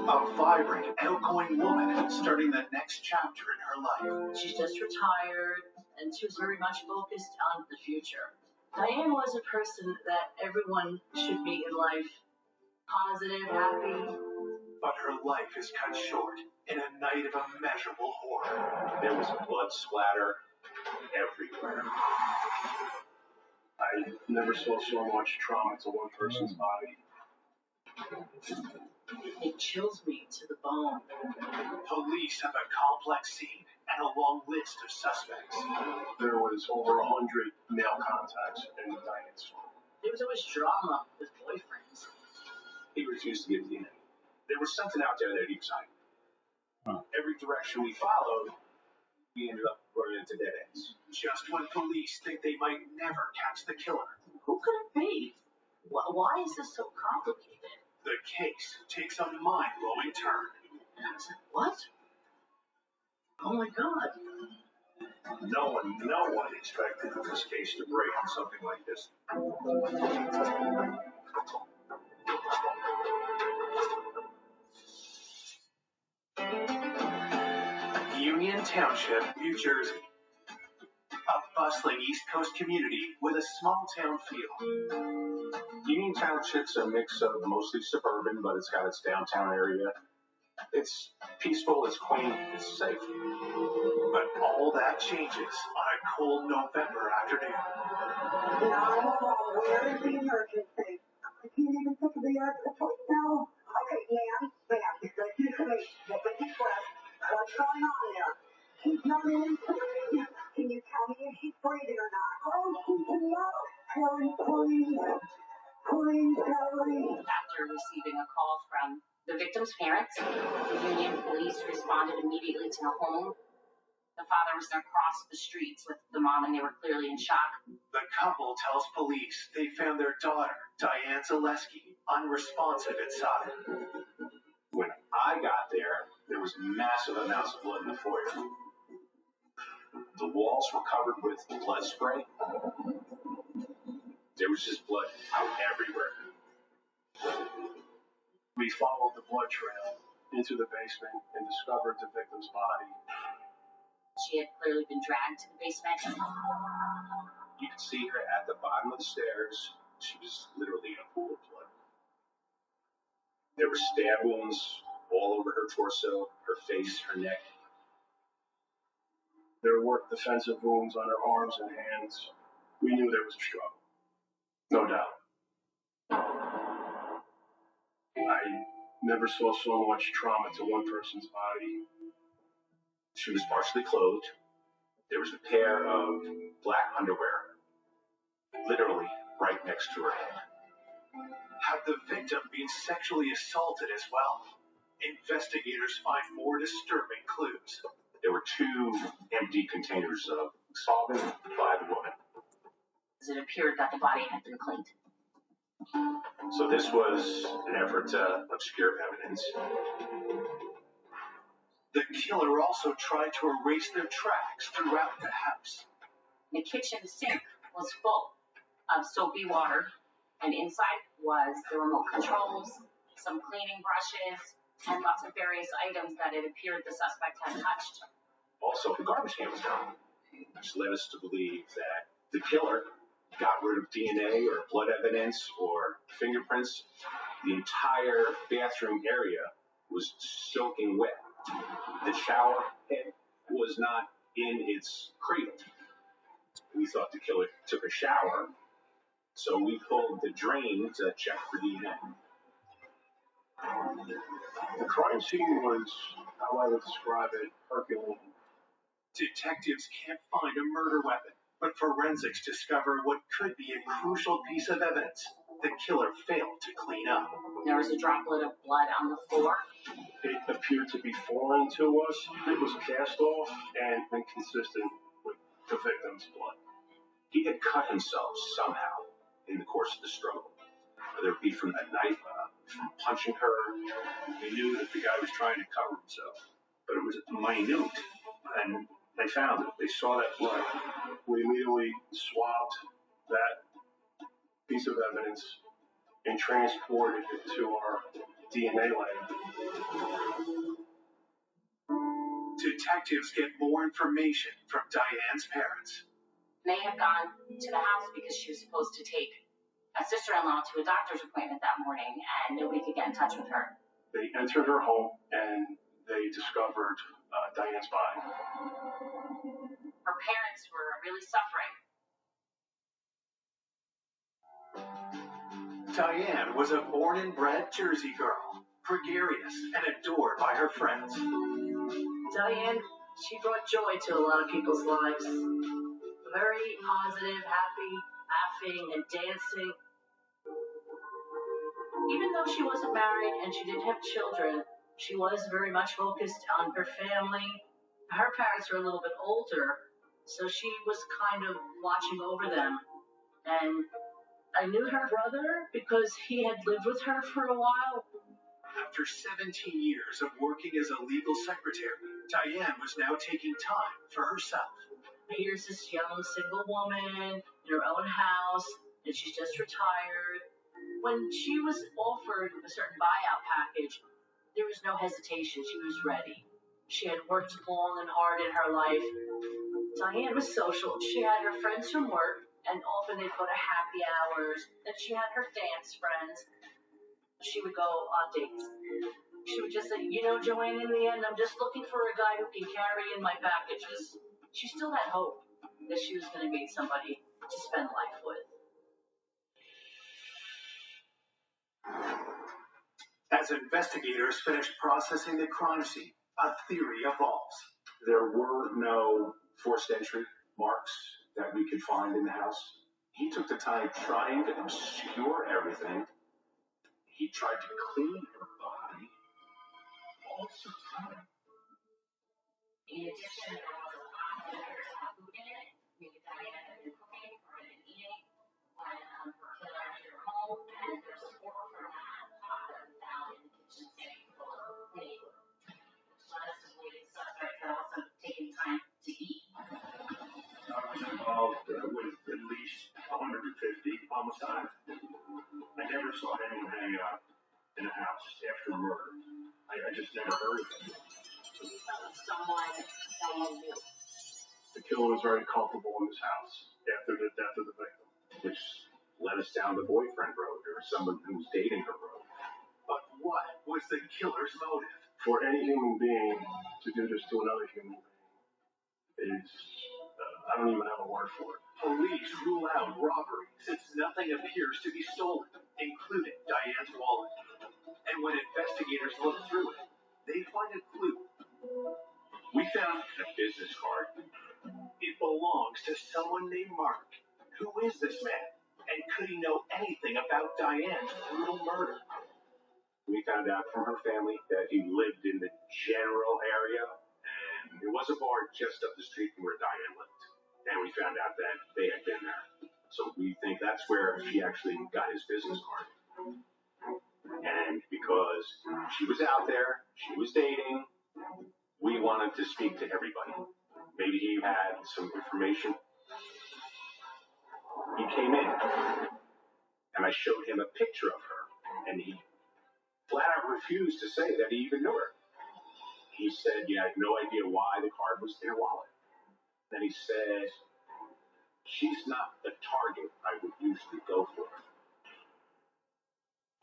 A vibrant, outgoing woman starting the next chapter in her life. She's just retired, and she was very much focused on the future. Diane was a person that everyone should be in life. Positive, happy. But her life is cut short in a night of immeasurable horror. There was blood splatter everywhere. I never saw so much trauma to one person's body. It chills me to the bone. Police have a complex scene and a long list of suspects. There was over 100 male contacts in Diane's phone. There was always drama with boyfriends. He refused to give DNA. There was something out there that he was hiding. Every direction we followed, we ended up running into dead ends. Just when police think they might never catch the killer. Who could it be? Why is this so complicated? The case takes a mind-blowing turn. And I was like, what? Oh my God. No one expected this case to break on something like this. Union Township, New Jersey. A bustling East Coast community with a small-town feel. Union Township's a mix of mostly suburban, but it's got its downtown area. It's peaceful, it's clean, it's safe. But all that changes on a cold November afternoon. 911, where is the emergency? I can't even think of the address right now. Okay, ma'am, listen to me. Take a deep breath. What's going on there? She's not even breathing. Can you tell me if she's breathing or not? Oh, she cannot. Hurry, please. Please, Kelly. After receiving a call from the victim's parents, the Union Police responded immediately to the home. The father was there crossing the streets with the mom, and they were clearly in shock. The couple tells police they found their daughter, Diane Zaleski, unresponsive inside. When I got there, there was massive amounts of blood in the foyer. The walls were covered with blood spray. There was just blood out everywhere. We followed the blood trail into the basement and discovered the victim's body. She had clearly been dragged to the basement. You could see her at the bottom of the stairs. She was literally in a pool of blood. There were stab wounds all over her torso, her face, her neck. There were defensive wounds on her arms and hands. We knew there was a struggle. No doubt. I never saw so much trauma to one person's body. She was partially clothed. There was a pair of black underwear, literally right next to her head. Had the victim been sexually assaulted as well? Investigators find more disturbing clues. There were 2 empty containers of solvent by the woman. It appeared that the body had been cleaned. So this was an effort to obscure evidence. The killer also tried to erase their tracks throughout the house. The kitchen sink was full of soapy water, and inside was the remote controls, some cleaning brushes, and lots of various items that it appeared the suspect had touched. Also, the garbage can was gone, which led us to believe that the killer got rid of DNA or blood evidence or fingerprints. The entire bathroom area was soaking wet. The shower head was not in its cradle. We thought the killer took a shower, so we pulled the drain to check for DNA. The crime scene was, how I would describe it, Herculean. Detectives can't find a murder weapon, but forensics discover what could be a crucial piece of evidence the killer failed to clean up. There was a droplet of blood on the floor. It appeared to be foreign to us. It was cast off and inconsistent with the victim's blood. He had cut himself somehow in the course of the struggle, whether it be from that knife, from punching her. We knew that the guy was trying to cover himself, but it was minute, and they found it. They saw that blood. We immediately swabbed that piece of evidence and transported it to our DNA lab. Detectives get more information from Diane's parents. They had gone to the house because she was supposed to take a sister-in-law to a doctor's appointment that morning, and nobody could get in touch with her. They entered her home, and they discovered Diane's body. Her parents were really suffering. Diane was a born and bred Jersey girl, gregarious and adored by her friends. Diane, she brought joy to a lot of people's lives. Very positive, happy, laughing, and dancing. Even though she wasn't married and she didn't have children, she was very much focused on her family. Her parents were a little bit older, so she was kind of watching over them. And I knew her brother because he had lived with her for a while. After 17 years of working as a legal secretary, Diane was now taking time for herself. Here's this young single woman in her own house, and she's just retired. When she was offered a certain buyout package, there was no hesitation. She was ready. She had worked long and hard in her life. Diane was social. She had her friends from work, and often they'd go to happy hours. Then she had her dance friends. She would go on dates. She would just say, you know, Joanne, in the end, I'm just looking for a guy who can carry in my packages. She still had hope that she was going to meet somebody to spend life with. As investigators finished processing the crime scene, a theory evolves. There were no forced entry marks that we could find in the house. He took the time trying to obscure everything. He tried to clean her body. All sorts of time. In addition, there was a lot of food in it. Maybe Diana had been cooking or had been eating when her killer entered her home, and there's support from that pot that was found in the kitchen sink full of cleaning fluid, which led us to believe the suspect had also taken time to eat. I was involved with at least 150 homicides. I never saw anyone hang out in a house after murder. I just never heard of it. We found someone Diane knew. The killer was very culpable in this house after the death of the victim, which led us down the boyfriend road or someone who was dating her road. But what was the killer's motive? For any human being to do this to another human being is, I don't even have a word for it. Police rule out robbery since nothing appears to be stolen, including Diane's wallet. And when investigators look through it, they find a clue. We found a business card. It belongs to someone named Mark. Who is this man? And could he know anything about Diane's brutal murder? We found out from her family that he lived in the general area, and there was a bar just up the street from where Diane lived. And we found out that they had been there. So we think that's where she actually got his business card. And because she was out there, she was dating, we wanted to speak to everybody. Maybe he had some information. He came in, and I showed him a picture of her, and he flat out refused to say that he even knew her. He said he had no idea why the card was in her wallet. Then he said, she's not the target I would usually go for.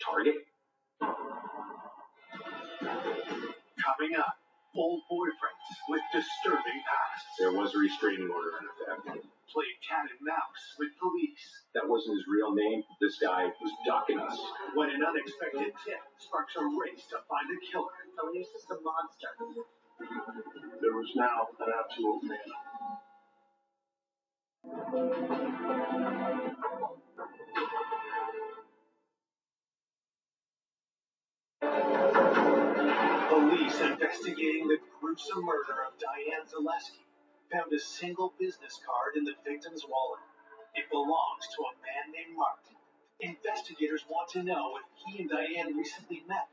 Target? Coming up, old boyfriends with disturbing pasts. There was a restraining order in effect. Played cat and mouse with police. That wasn't his real name. This guy was ducking us. When an unexpected tip sparks a race to find the killer. Police is a monster. There was now an absolute man. Police investigating the gruesome murder of Diane Zaleski found a single business card in the victim's wallet. It belongs to a man named Mark. Investigators want to know if he and Diane recently met,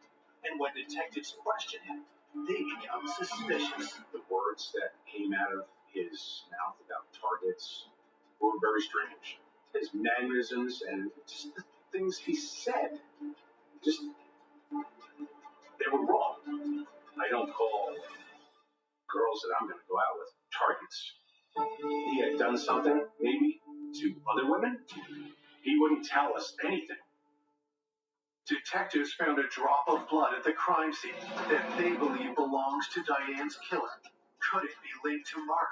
and when detectives question him, they become suspicious. The words that came out of his mouth about targets were very strange. His mannerisms and just the things he said, they were wrong. I don't call girls that I'm going to go out with targets. He had done something, maybe, to other women. He wouldn't tell us anything. Detectives found a drop of blood at the crime scene that they believe belongs to Diane's killer. Could it be linked to Mark?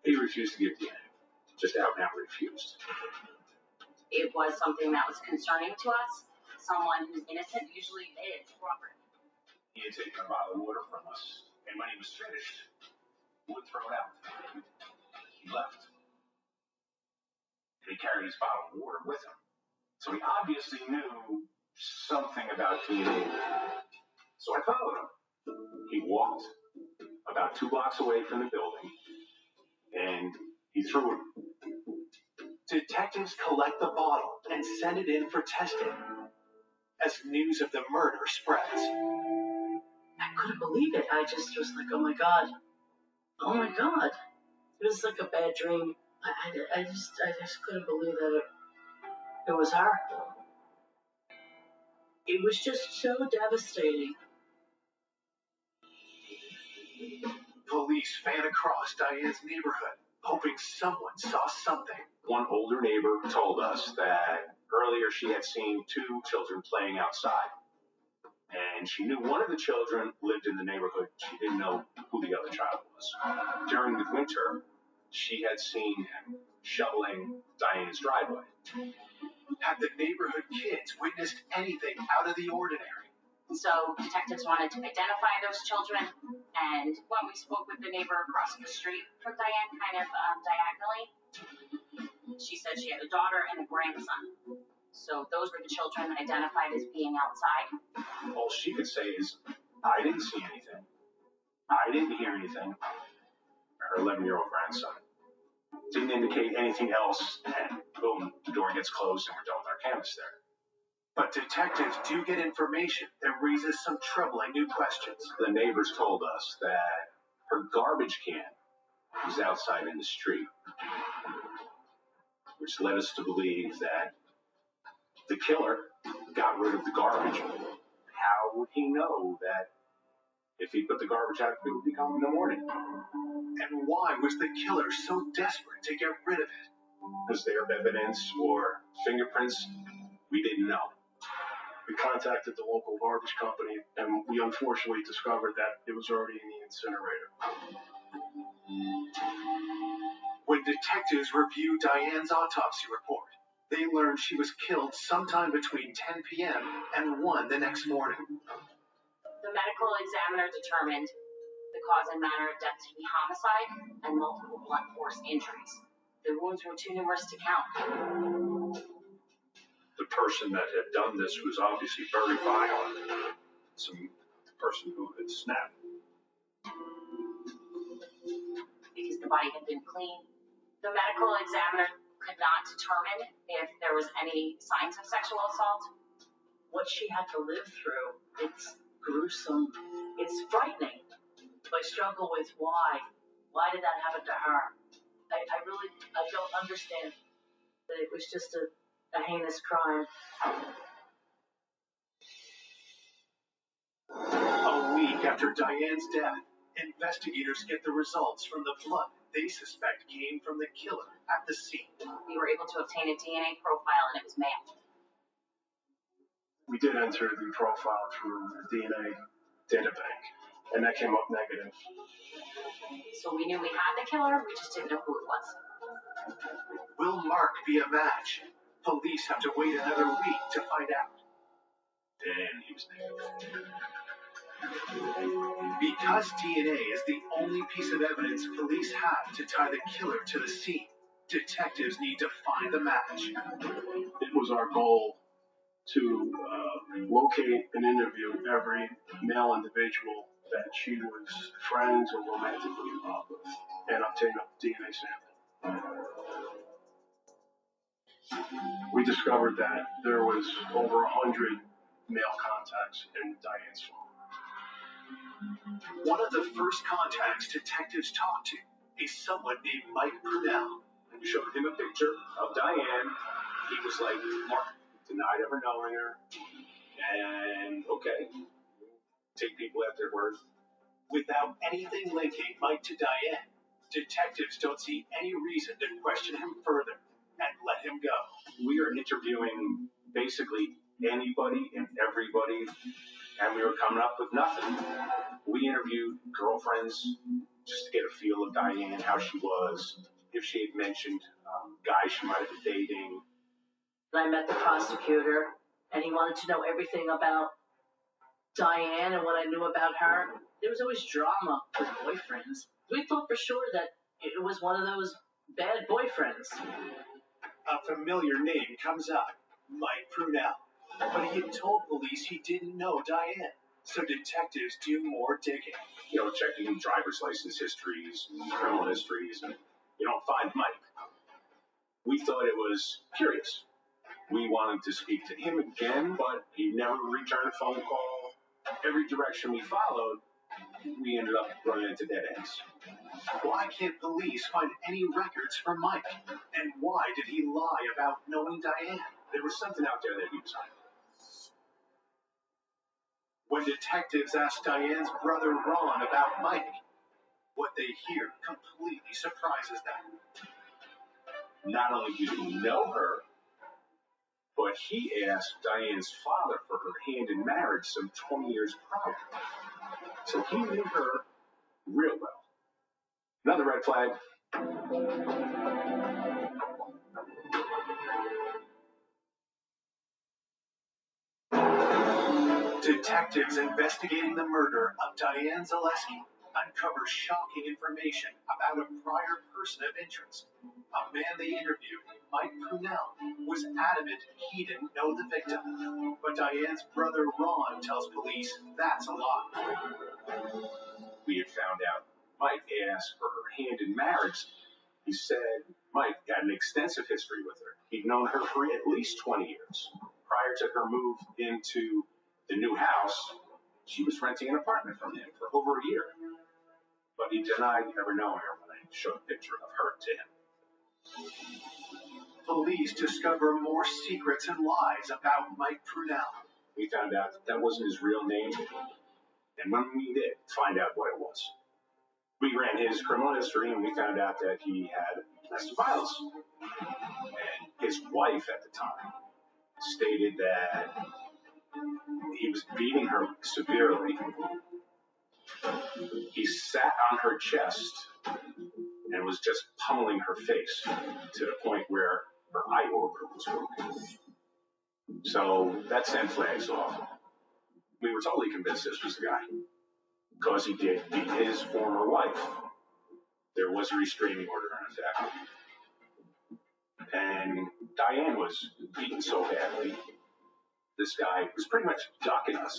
He refused to give DNA. Just out and out refused. It was something that was concerning to us. Someone who's innocent usually is Robert. He had taken a bottle of water from us, and when he was finished, he would throw it out. He left. And he carried his bottle of water with him. So he obviously knew something about DNA. So I followed him. He walked about 2 blocks away from the building, and he threw it. Detectives collect the bottle and send it in for testing. As news of the murder spreads. I couldn't believe it. I just was like, oh my God. Oh my God. It was like a bad dream. I just couldn't believe that it was her. It was just so devastating. Police fan across Diane's neighborhood, hoping someone saw something. One older neighbor told us that earlier she had seen 2 children playing outside. And she knew one of the children lived in the neighborhood. She didn't know who the other child was. During the winter, she had seen him shoveling Diane's driveway. Had the neighborhood kids witnessed anything out of the ordinary? So detectives wanted to identify those children, and when we spoke with the neighbor across the street from Diane, kind of diagonally, she said she had a daughter and a grandson. So those were the children identified as being outside. All she could say is, I didn't see anything. I didn't hear anything. Her 11-year-old grandson didn't indicate anything else, and boom, the door gets closed and we're done with our canvas there. But detectives do get information that raises some troubling new questions. The neighbors told us that her garbage can was outside in the street, which led us to believe that the killer got rid of the garbage. How would he know that if he put the garbage out, it would be gone in the morning? And why was the killer so desperate to get rid of it? Was there evidence or fingerprints? We didn't know. We contacted the local garbage company, and we unfortunately discovered that it was already in the incinerator. When detectives reviewed Diane's autopsy report, they learned she was killed sometime between 10 p.m. and 1 the next morning. The medical examiner determined the cause and manner of death to be homicide and multiple blunt force injuries. The wounds were too numerous to count. The person that had done this was obviously very violent. Some person who had snapped. Because the body had been clean, the medical examiner could not determine if there was any signs of sexual assault. What she had to live through, it's gruesome. It's frightening. I struggle with why. Why did that happen to her? I don't understand that it was just a heinous crime. A week after Diane's death, investigators get the results from the blood they suspect came from the killer at the scene. We were able to obtain a DNA profile, and it was male. We did enter the profile through the DNA data bank, and that came up negative. So we knew we had the killer, we just didn't know who it was. Will Mark be a match? Police have to wait another week to find out. And he was negative. Because DNA is the only piece of evidence police have to tie the killer to the scene, detectives need to find the match. It was our goal to locate and interview every male individual that she was friends or romantically involved with and obtain a DNA sample. We discovered that there was over 100 male contacts in Diane's phone. One of the first contacts detectives talked to is someone named Mike Prunell. We showed him a picture of Diane. He was like, Mark denied ever knowing her. And okay, take people at their word. Without anything linking Mike to Diane, detectives don't see any reason to question him further and let him go. We are interviewing basically anybody and everybody, and we were coming up with nothing. We interviewed girlfriends just to get a feel of Diane, how she was, if she had mentioned guys she might have been dating. I met the prosecutor, and he wanted to know everything about Diane and what I knew about her. There was always drama with boyfriends. We thought for sure that it was one of those bad boyfriends. A familiar name comes up, Mike Prunell. But he had told police he didn't know Diane, so detectives do more digging. You know, checking driver's license histories, criminal histories, and you don't find Mike. We thought it was curious. We wanted to speak to him again, but he never returned a phone call. Every direction we followed, we ended up running into dead ends. Why can't police find any records for Mike? And why did he lie about knowing Diane? There was something out there that he was hiding. When detectives ask Diane's brother Ron about Mike, what they hear completely surprises them. Not only did he know her, but he asked Diane's father for her hand in marriage some 20 years prior. So he knew her real well. Another red flag. Detectives investigating the murder of Diane Zaleski uncover shocking information about a prior person of interest. A man they interviewed, Mike Prunell, was adamant he didn't know the victim. But Diane's brother Ron tells police that's a lie. We had found out Mike asked for her hand in marriage. He said Mike had an extensive history with her. He'd known her for at least 20 years. Prior to her move into the new house, she was renting an apartment from him for over a year. But he denied ever knowing her when I showed a picture of her to him. Police discover more secrets and lies about Mike Prunell. We found out that wasn't his real name. And when we did find out what it was, we ran his criminal history and we found out that he had domestic violence. And his wife at the time stated that he was beating her severely. He sat on her chest and was just pummeling her face to the point where her eye orbit was broken. So that sent flags off. We were totally convinced this was the guy because he did beat his former wife. There was a restraining order in effect. And Diane was beaten so badly, this guy was pretty much ducking us.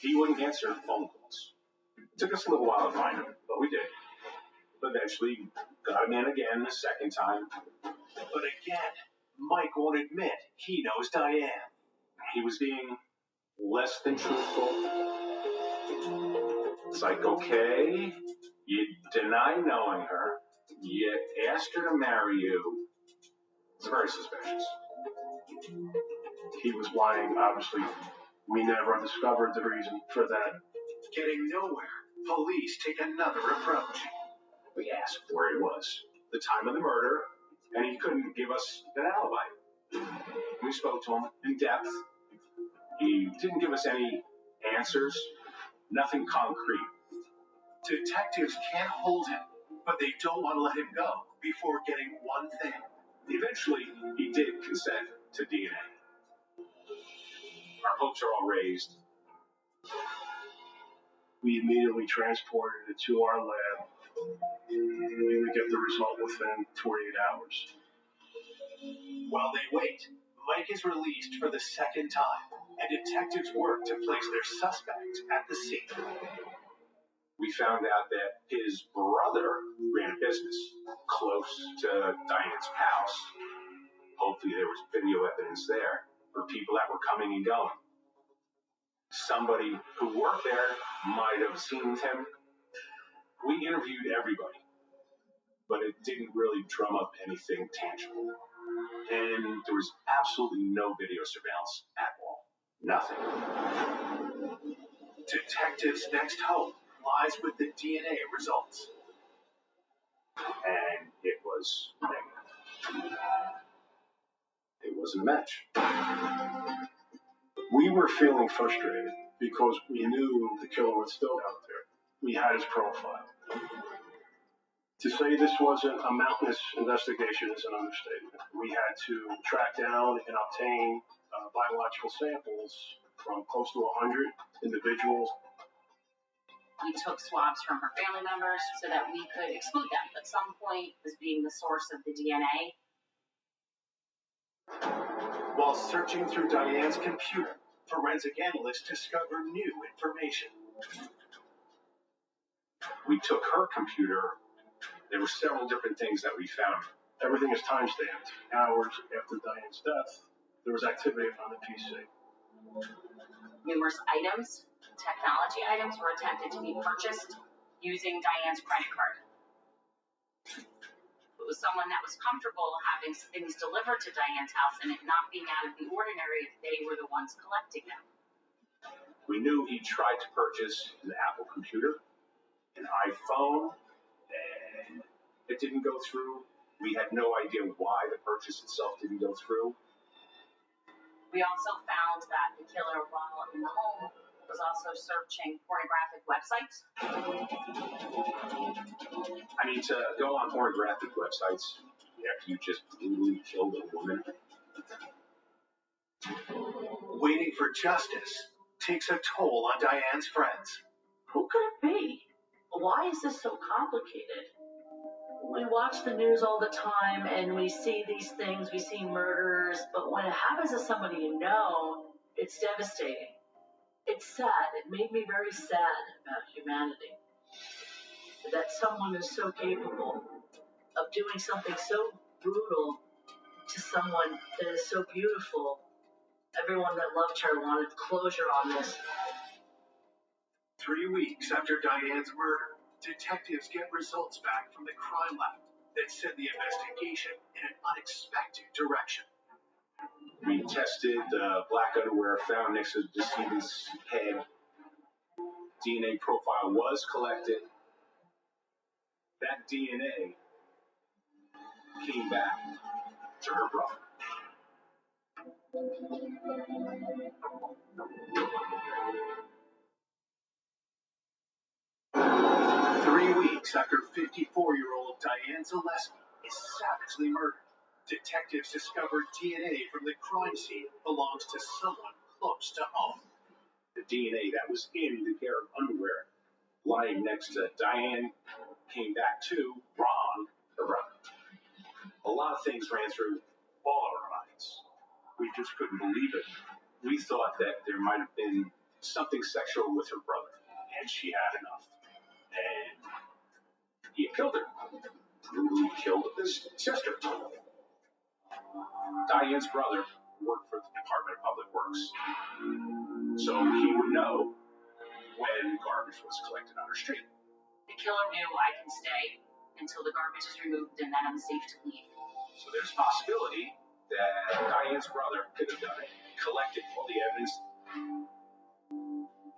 He wouldn't answer phone calls. It took us a little while to find him, but we did. Eventually, got him in again the second time. But again, Mike won't admit he knows Diane. He was being less than truthful. It's like, okay, you deny knowing her, you asked her to marry you. It's very suspicious. He was lying, obviously. We never discovered the reason for that. Getting nowhere, police take another approach. We asked where he was, the time of the murder, and he couldn't give us an alibi. We spoke to him in depth. He didn't give us any answers, nothing concrete. Detectives can't hold him, but they don't want to let him go before getting one thing. Eventually, he did consent to DNA. Our hopes are all raised. We immediately transported it to our lab. We would get the result within 48 hours. While they wait, Mike is released for the second time, and detectives work to place their suspect at the scene. We found out that his brother ran a business close to Diane's house. Hopefully there was video evidence there for people that were coming and going. Somebody who worked there might have seen him. We interviewed everybody, but it didn't really drum up anything tangible. And there was absolutely no video surveillance at all. Nothing. Detectives' next hope lies with the DNA results. And it was negative. It wasn't a match. We were feeling frustrated because we knew the killer was still out there. We had his profile. To say this wasn't a mountainous investigation is an understatement. We had to track down and obtain biological samples from close to 100 individuals. We took swabs from her family members so that we could exclude them at some point as being the source of the DNA. While searching through Diane's computer, forensic analysts discover new information. We took her computer. There were several different things that we found. Everything is time-stamped. Hours after Diane's death, there was activity on the PC. Numerous items, technology items, were attempted to be purchased using Diane's credit card. It was someone that was comfortable having things delivered to Diane's house and it not being out of the ordinary if they were the ones collecting them. We knew he tried to purchase an Apple computer, an iPhone, and it didn't go through. We had no idea why the purchase itself didn't go through. We also found that the killer, while in the home, was also searching pornographic websites. I mean, to go on pornographic websites after you just brutally killed a woman. Waiting for justice, takes a toll on Diane's friends. Who could it be? Why is this so complicated? We watch the news all the time and we see these things, we see murders, but when it happens to somebody you know, it's devastating. It's sad. It made me very sad about humanity. That someone is so capable of doing something so brutal to someone that is so beautiful. Everyone that loved her wanted closure on this. 3 weeks after Diane's murder, detectives get results back from the crime lab that send the investigation in an unexpected direction. We tested the black underwear found next to the decedent's head. DNA profile was collected. That DNA came back to her brother. Three weeks after 54-year-old Diane Zaleski is savagely murdered, detectives discovered DNA from the crime scene belongs to someone close to home. The DNA that was in the pair of underwear lying next to Diane came back to Ron, her brother. A lot of things ran through all of our minds. We just couldn't believe it. We thought that there might have been something sexual with her brother, and she had enough. And he killed her. Brutally killed his sister. Diane's brother worked for the Department of Public Works, so he would know when garbage was collected on her street. The killer knew I can stay until the garbage is removed and then I'm safe to leave. So there's a possibility that Diane's brother could have done it, collected all the evidence,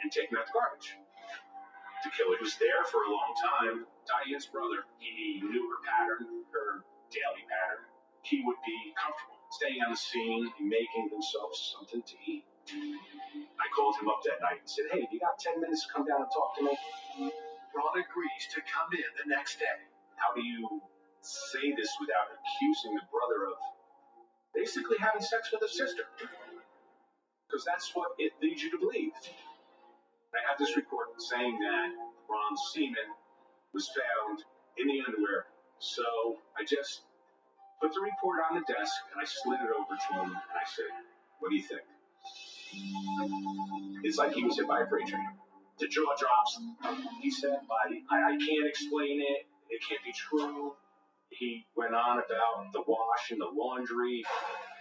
and taken out the garbage. The killer was there for a long time. Diane's brother, he knew her pattern, her daily pattern. He would be comfortable staying on the scene and making themselves something to eat. I called him up that night and said, hey, you got 10 minutes to come down and talk to me? Ron agrees to come in the next day. How do you say this without accusing the brother of basically having sex with his sister? Because that's what it leads you to believe. I have this report saying that Ron's semen was found in the underwear. So I just put the report on the desk and I slid it over to him and I said, what do you think? It's like he was hit by a freight train. The jaw drops. He said, I can't explain it. It can't be true. He went on about the wash and the laundry,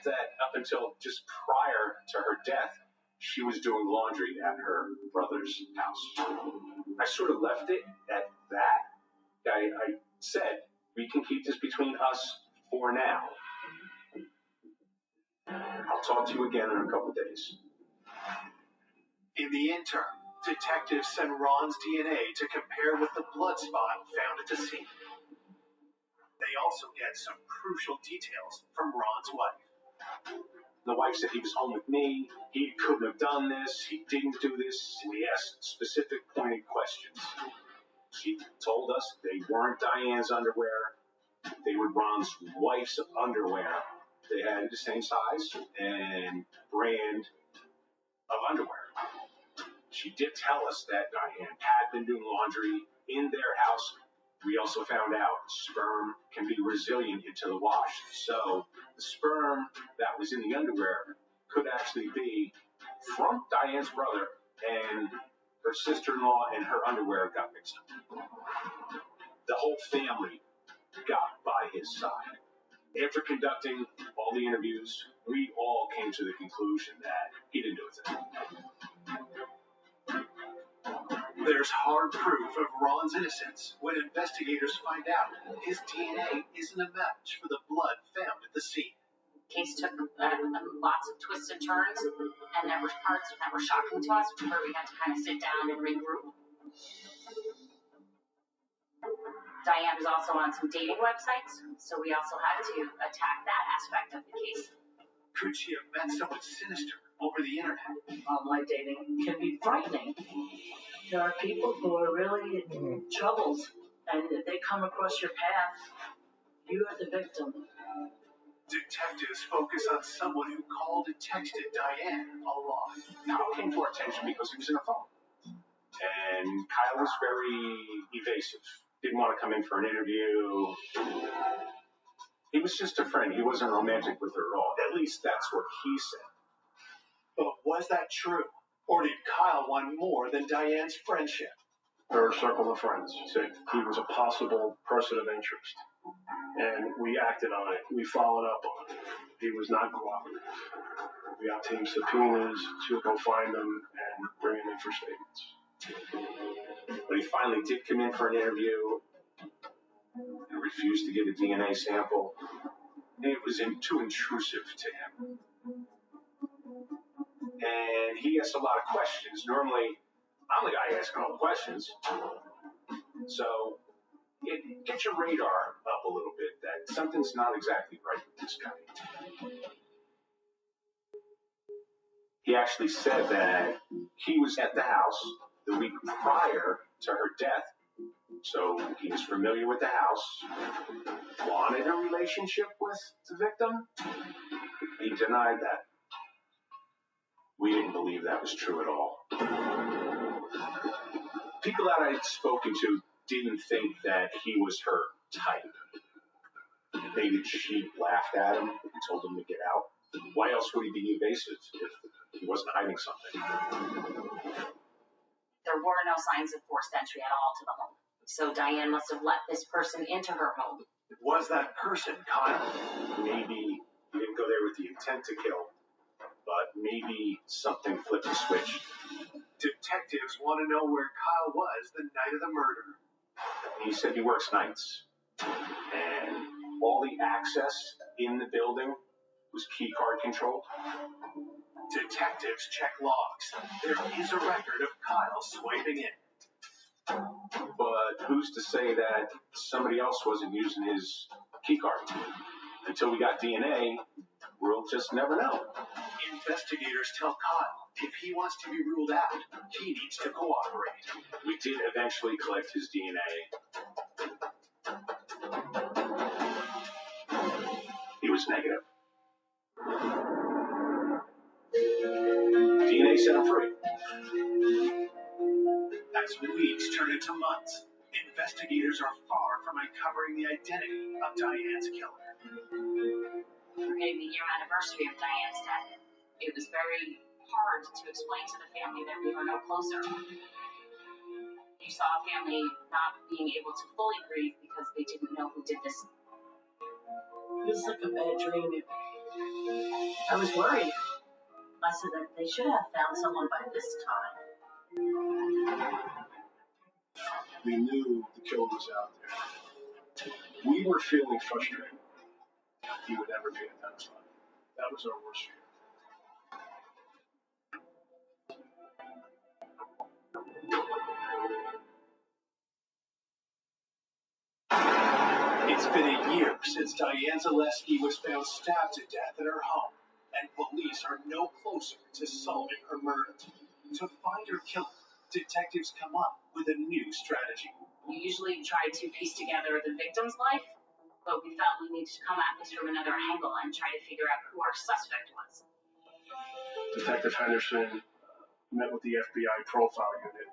that up until just prior to her death, she was doing laundry at her brother's house. I sort of left it at that. I said, we can keep this between us for now. I'll talk to you again in a couple days. In the interim, detectives send Ron's DNA to compare with the blood spot found at the scene. They also get some crucial details from Ron's wife. The wife said he was home with me, he couldn't have done this, he didn't do this. We asked specific pointed questions. She told us they weren't Diane's underwear, they were Ron's wife's underwear. They had the same size and brand of underwear. She did tell us that Diane had been doing laundry in their house. We also found out sperm can be resilient into the wash. So the sperm that was in the underwear could actually be from Diane's brother, and her sister-in-law and her underwear got mixed up. The whole family got by his side. After conducting all the interviews, we all came to the conclusion that he didn't do a thing. There's hard proof of Ron's innocence when investigators find out his DNA isn't a match for the blood found at the scene. The case took lots of twists and turns, and there were parts that were shocking to us where we had to kind of sit down and regroup. Diane was also on some dating websites, so we also had to attack that aspect of the case. Could she have met someone sinister over the internet? Online dating can be frightening. There are people who are really in troubles, and if they come across your path, you are the victim. Detectives focus on someone who called and texted Diane a lot. Kyle came to our attention because he was in a phone. And Kyle was very evasive. Didn't want to come in for an interview. He was just a friend. He wasn't romantic with her at all. At least that's what he said. But was that true? Or did Kyle want more than Diane's friendship? Her circle of friends said he was a possible person of interest. And we acted on it. We followed up on it. He was not cooperative. We obtained subpoenas to go find him and bring him in for statements. But he finally did come in for an interview and refused to give a DNA sample. And it was too intrusive to him. And he asked a lot of questions. Normally, I'm the guy asking all the questions. So get your radar up a little bit that something's not exactly right with this guy. He actually said that he was at the house the week prior to her death. So he was familiar with the house, wanted a relationship with the victim. He denied that. We didn't believe that was true at all. People that I had spoken to didn't think that he was her type. Maybe she laughed at him and told him to get out. Why else would he be evasive if he wasn't hiding something? There were no signs of forced entry at all to the home. So Diane must have let this person into her home. Was that person Kyle? Maybe he didn't go there with the intent to kill, but maybe something flipped the switch. Detectives want to know where Kyle was the night of the murder. He said he works nights, and all the access in the building was key card controlled. Detectives check logs. There is a record of Kyle swiping in. But who's to say that somebody else wasn't using his key card? Until we got DNA, we'll just never know. Investigators tell Kyle if he wants to be ruled out, he needs to cooperate. We did eventually collect his DNA. He was negative. DNA set him free. As weeks turn into months, investigators are far from uncovering the identity of Diane's killer. We're getting the year anniversary of Diane's death. It was very hard to explain to the family that we were no closer. You saw a family not being able to fully grieve because they didn't know who did this. It was like a bad dream. I was worried. I said that they should have found someone by this time. We knew the killer was out there. We were feeling frustrated. He would never be identified. That was our worst fear. It's been a year since Diane Zaleski was found stabbed to death in her home, and police are no closer to solving her murder. To find her killer, detectives come up with a new strategy. We usually try to piece together the victim's life, but we felt we needed to come at this from another angle and try to figure out who our suspect was. Detective Henderson met with the FBI profile unit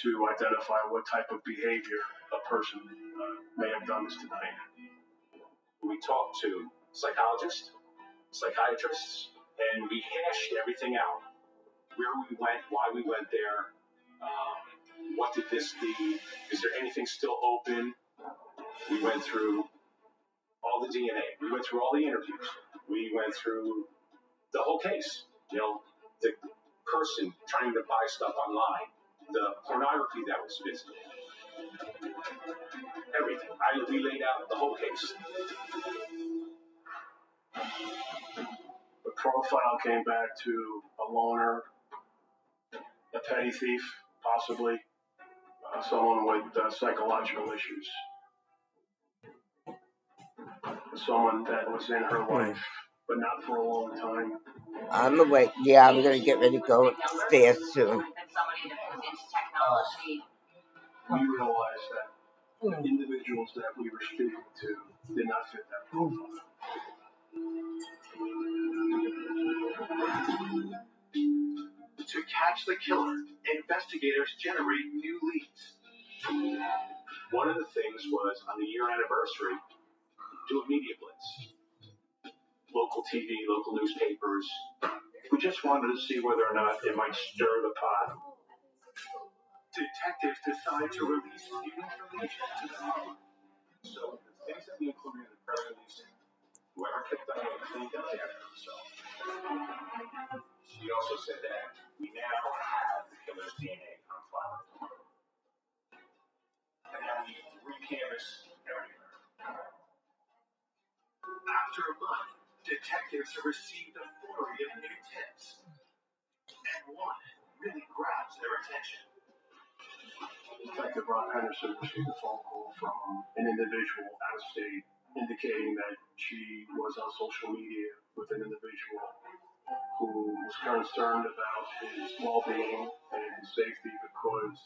to identify what type of behavior a person may have done this to Diane. We talked to psychologists, psychiatrists, and we hashed everything out. Where we went, why we went there, what did this lead, is there anything still open? We went through all the DNA, we went through all the interviews, we went through the whole case. You know, the person trying to buy stuff online, the pornography that was visible, everything. We laid out the whole case. The profile came back to a loner, a petty thief, possibly, someone with psychological issues, someone that was in her life, but not for a long time. I'm awake. Yeah, I'm going to get ready to go upstairs soon. We realized that individuals that we were speaking to did not fit that profile. catch the killer, investigators generate new leads. One of the things was on the year anniversary, do a media blitz. Local TV, local newspapers. We just wanted to see whether or not it might stir the pot. Detectives decide to release new information to the public. So the things that we included in the press release, whoever kept Diane cleaned up after himself. She also said that we now have the killer's DNA on file. And now we re-canvass everywhere. After a month, detectives have received a flurry of new tips. And one really grabs their attention. Detective Ron Henderson received a phone call from an individual out of state indicating that she was on social media with an individual who was concerned about his well-being and his safety because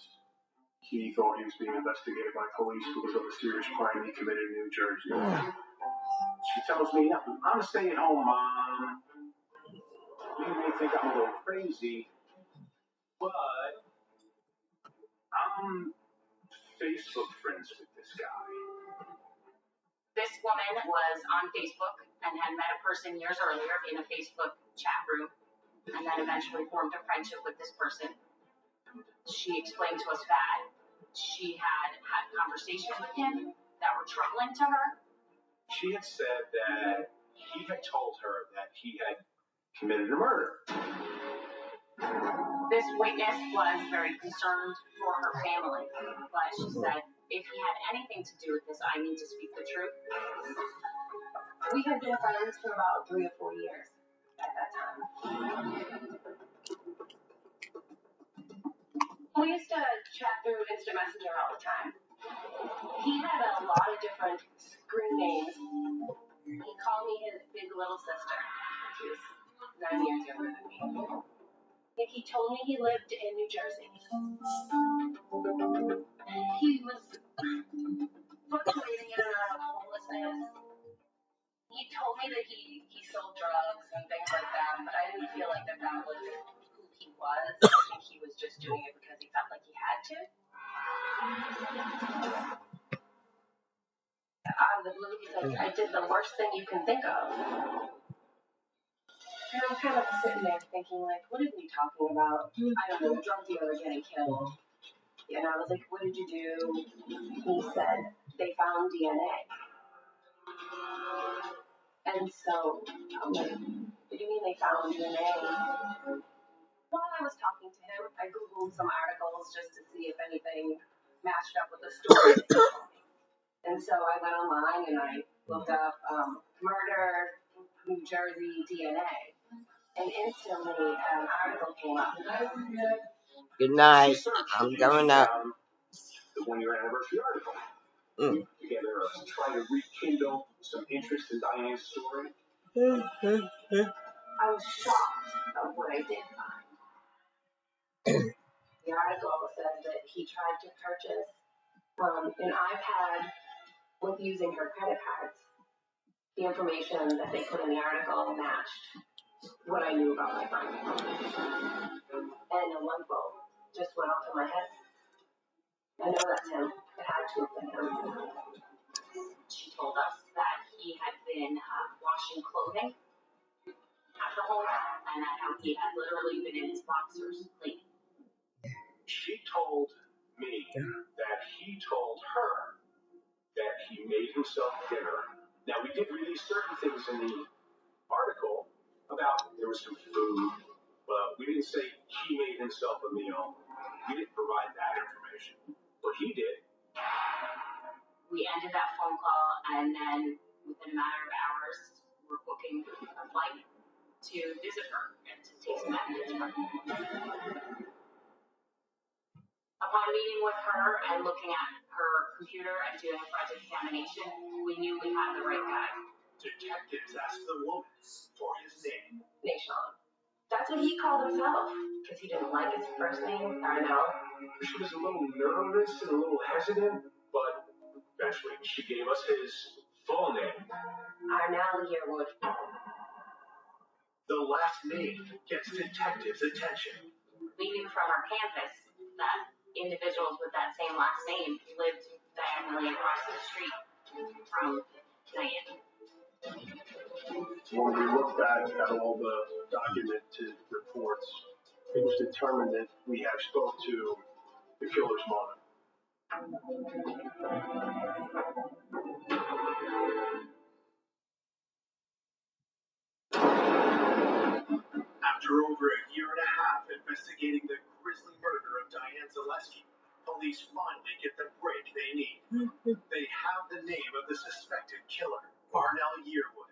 he thought he was being investigated by police because of a serious crime he committed in New Jersey. She tells me, I'm a stay-at-home mom. You may think I'm a little crazy, but I'm Facebook friends with this guy. This woman was on Facebook and had met a person years earlier in a Facebook chat room and then eventually formed a friendship with this person. She explained to us that she had had conversations with him that were troubling to her. She had said that he had told her that he had committed a murder. This witness was very concerned for her family, but she said, if he had anything to do with this, I need to speak the truth. We had been friends for about 3 or 4 years at that time. We used to chat through Instant Messenger all the time. He had a lot of different screen names. He called me his big little sister. She was 9 years younger than me. And he told me he lived in New Jersey. He was fluctuating in and out of homelessness. He told me that he sold drugs and things like that, but I didn't feel like that was who he was. I think he was just doing it because he felt like he had to. Out of the blue, he's like, I did the worst thing you can think of. And I'm kind of sitting there thinking, like, what are we talking about? I don't know, a drug dealer getting killed. And I was like, what did you do? He said, they found DNA. And so, I'm like, what do you mean they found DNA? While I was talking to him, I Googled some articles just to see if anything matched up with the story that he told me. And so I went online and I looked up murder, New Jersey DNA. And instantly an article came up. Good night. I'm going up. The 1-year anniversary article. Together, try to rekindle some interest in Diane's story. I was shocked at what I did find. The article said that he tried to purchase an iPad with using her credit cards. The information that they put in the article matched what I knew about my friend. And a light bulb just went off in my head. I know that's him. It had to have been him. She told us that he had been washing clothing at her home and that how he had literally been in his boxers cleaning. She told me that he told her that he made himself dinner. Now, we did release certain things in the article about there was some food, but we didn't say he made himself a meal. We didn't provide that information, but he did. We ended that phone call, and then within a matter of hours, we're booking a flight to visit her and to take some evidence from her. Upon meeting with her and looking at her computer and doing a forensic examination, we knew we had the right guy. Detectives asked the woman for his name. Nashon. That's what he called himself, because he didn't like his first name, Arnell. She was a little nervous and a little hesitant, but eventually she gave us his full name. Arnell Yearwood. The last name gets detectives' attention. We knew from our campus that individuals with that same last name lived diagonally across the street from Diane. When we look back at all the documented reports, it was determined that we have spoke to the killer's mother. After over a year and a half investigating the grisly murder of Diane Zaleski, police finally get the break they need. They have the name of the suspected killer, Arnell Yearwood.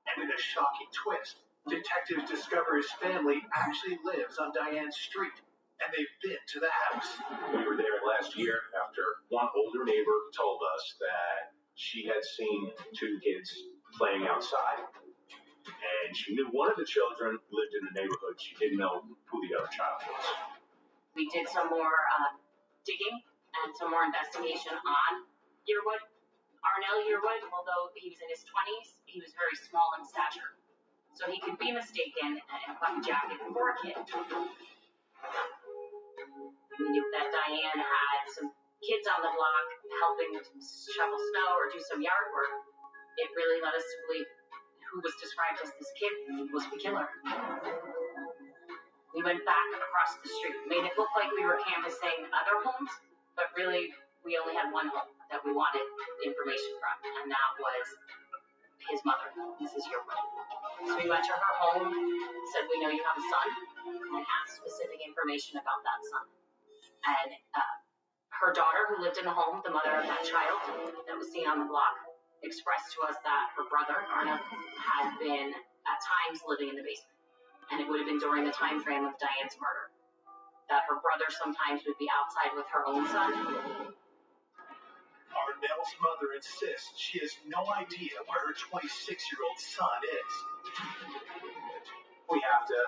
And in a shocking twist, detectives discover his family actually lives on Diane's street, and they've been to the house. We were there last year after one older neighbor told us that she had seen two kids playing outside. And she knew one of the children lived in the neighborhood. She didn't know who the other child was. We did some more digging and some more investigation on Yearwood. Arnell Yearwood, although he was in his 20s, he was very small in stature. So he could be mistaken in a puffy jacket for a kid. We knew that Diane had some kids on the block helping shovel snow or do some yard work. It really led us to believe who was described as this kid was the killer. We went back across the street, made it look like we were canvassing other homes, but really we only had one home that we wanted information from, and that was his mother, Mrs. Yearwood. So we went to her home, said, we know you have a son, and asked specific information about that son. And her daughter, who lived in the home, the mother of that child that was seen on the block, expressed to us that her brother, Arnell, had been at times living in the basement. And it would have been during the time frame of Diane's murder. That her brother sometimes would be outside with her own son. Arnell's mother insists she has no idea where her 26-year-old son is. We have to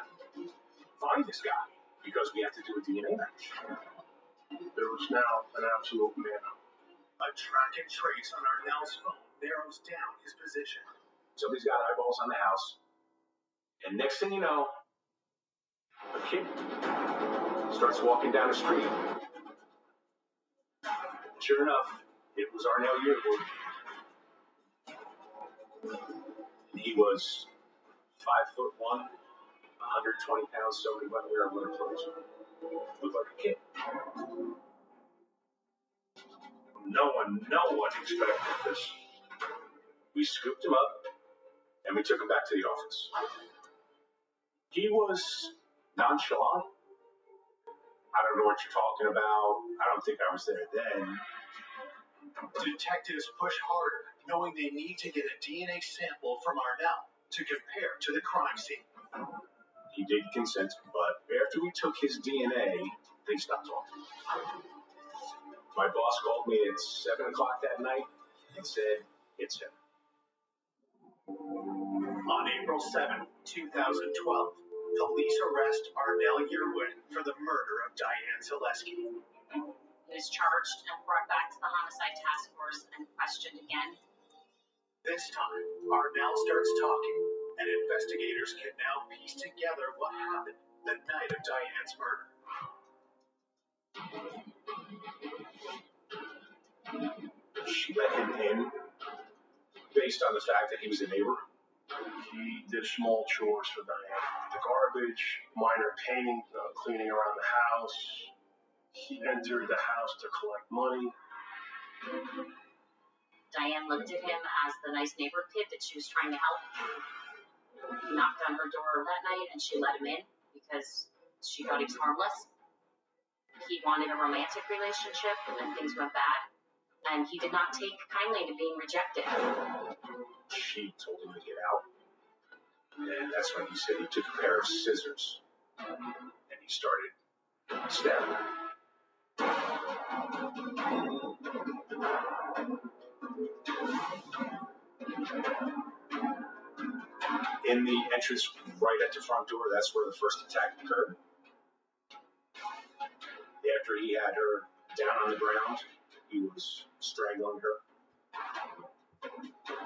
find this guy because we have to do a DNA match. There was now an absolute man-up. A track and trace on Arnell's phone narrows down his position. Somebody's got eyeballs on the house. And next thing you know, a kid starts walking down the street. Sure enough, it was Arnell Yearwood. He was 5'1", 120 pounds, soaking by the wear of winter clothes. Looked like a kid. No one expected this. We scooped him up and we took him back to the office. He was nonchalant. I don't know what you're talking about. I don't think I was there then. Detectives push harder, knowing they need to get a DNA sample from Arnell to compare to the crime scene. He did consent, but after we took his DNA, they stopped talking. My boss called me at 7 o'clock that night and said, it's him. On April 7, 2012, police arrest Arnell Yearwood for the murder of Diane Zaleski. He was charged and brought back to the homicide task force and questioned again. This time, Arnell starts talking, and investigators can now piece together what happened the night of Diane's murder. She let him in based on the fact that he was a neighbor. He did small chores for Diane. The garbage, minor painting, cleaning around the house. He entered the house to collect money. Diane looked at him as the nice neighbor kid that she was trying to help. He knocked on her door that night and she let him in because she thought he was harmless. He wanted a romantic relationship and things went bad. And he did not take kindly to being rejected. She told him to get out. And that's when he said he took a pair of scissors. And he started stabbing her. In the entrance right at the front door, that's where the first attack occurred. After he had her down on the ground, he was strangling her.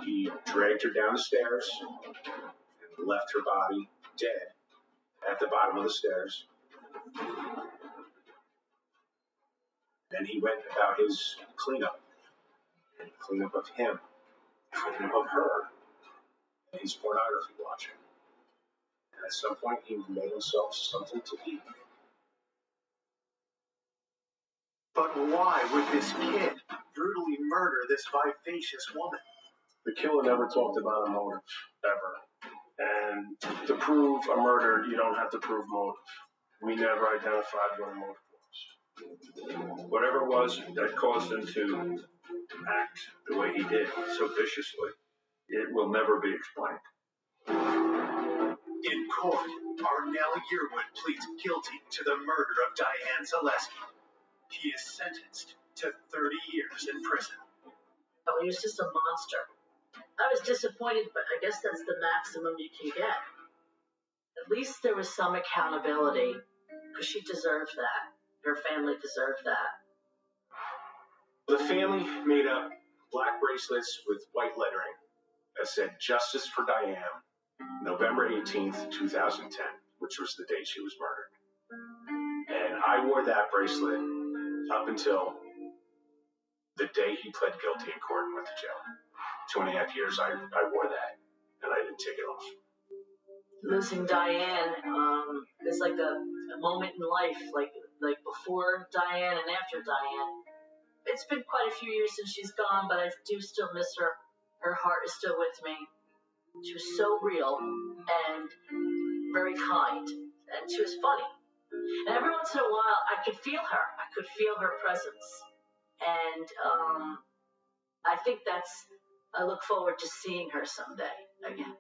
He dragged her down the stairs and left her body dead at the bottom of the stairs. Then he went about his cleanup of him, cleanup of her, and his pornography watching. And at some point, he made himself something to eat. But why would this kid brutally murder this vivacious woman? The killer never talked about a motive, ever. And to prove a murder, you don't have to prove motive. We never identified what a motive was. Whatever it was that caused him to act the way he did, so viciously, it will never be explained. In court, Arnell Yearwood pleads guilty to the murder of Diane Zaleski. He is sentenced to 30 years in prison. Oh, he was just a monster. I was disappointed, but I guess that's the maximum you can get. At least there was some accountability, because she deserved that. Her family deserved that. The family made up black bracelets with white lettering that said "Justice for Diane, November 18th, 2010, which was the date she was murdered. And I wore that bracelet up until the day he pled guilty in court and went to jail. 2.5 years I wore that, and I didn't take it off. Losing Diane is like a moment in life, like before Diane and after Diane. It's been quite a few years since she's gone, but I do still miss her. Her heart is still with me. She was so real and very kind, and she was funny. And every once in a while, I could feel her. I could feel her presence. And I think I look forward to seeing her someday again.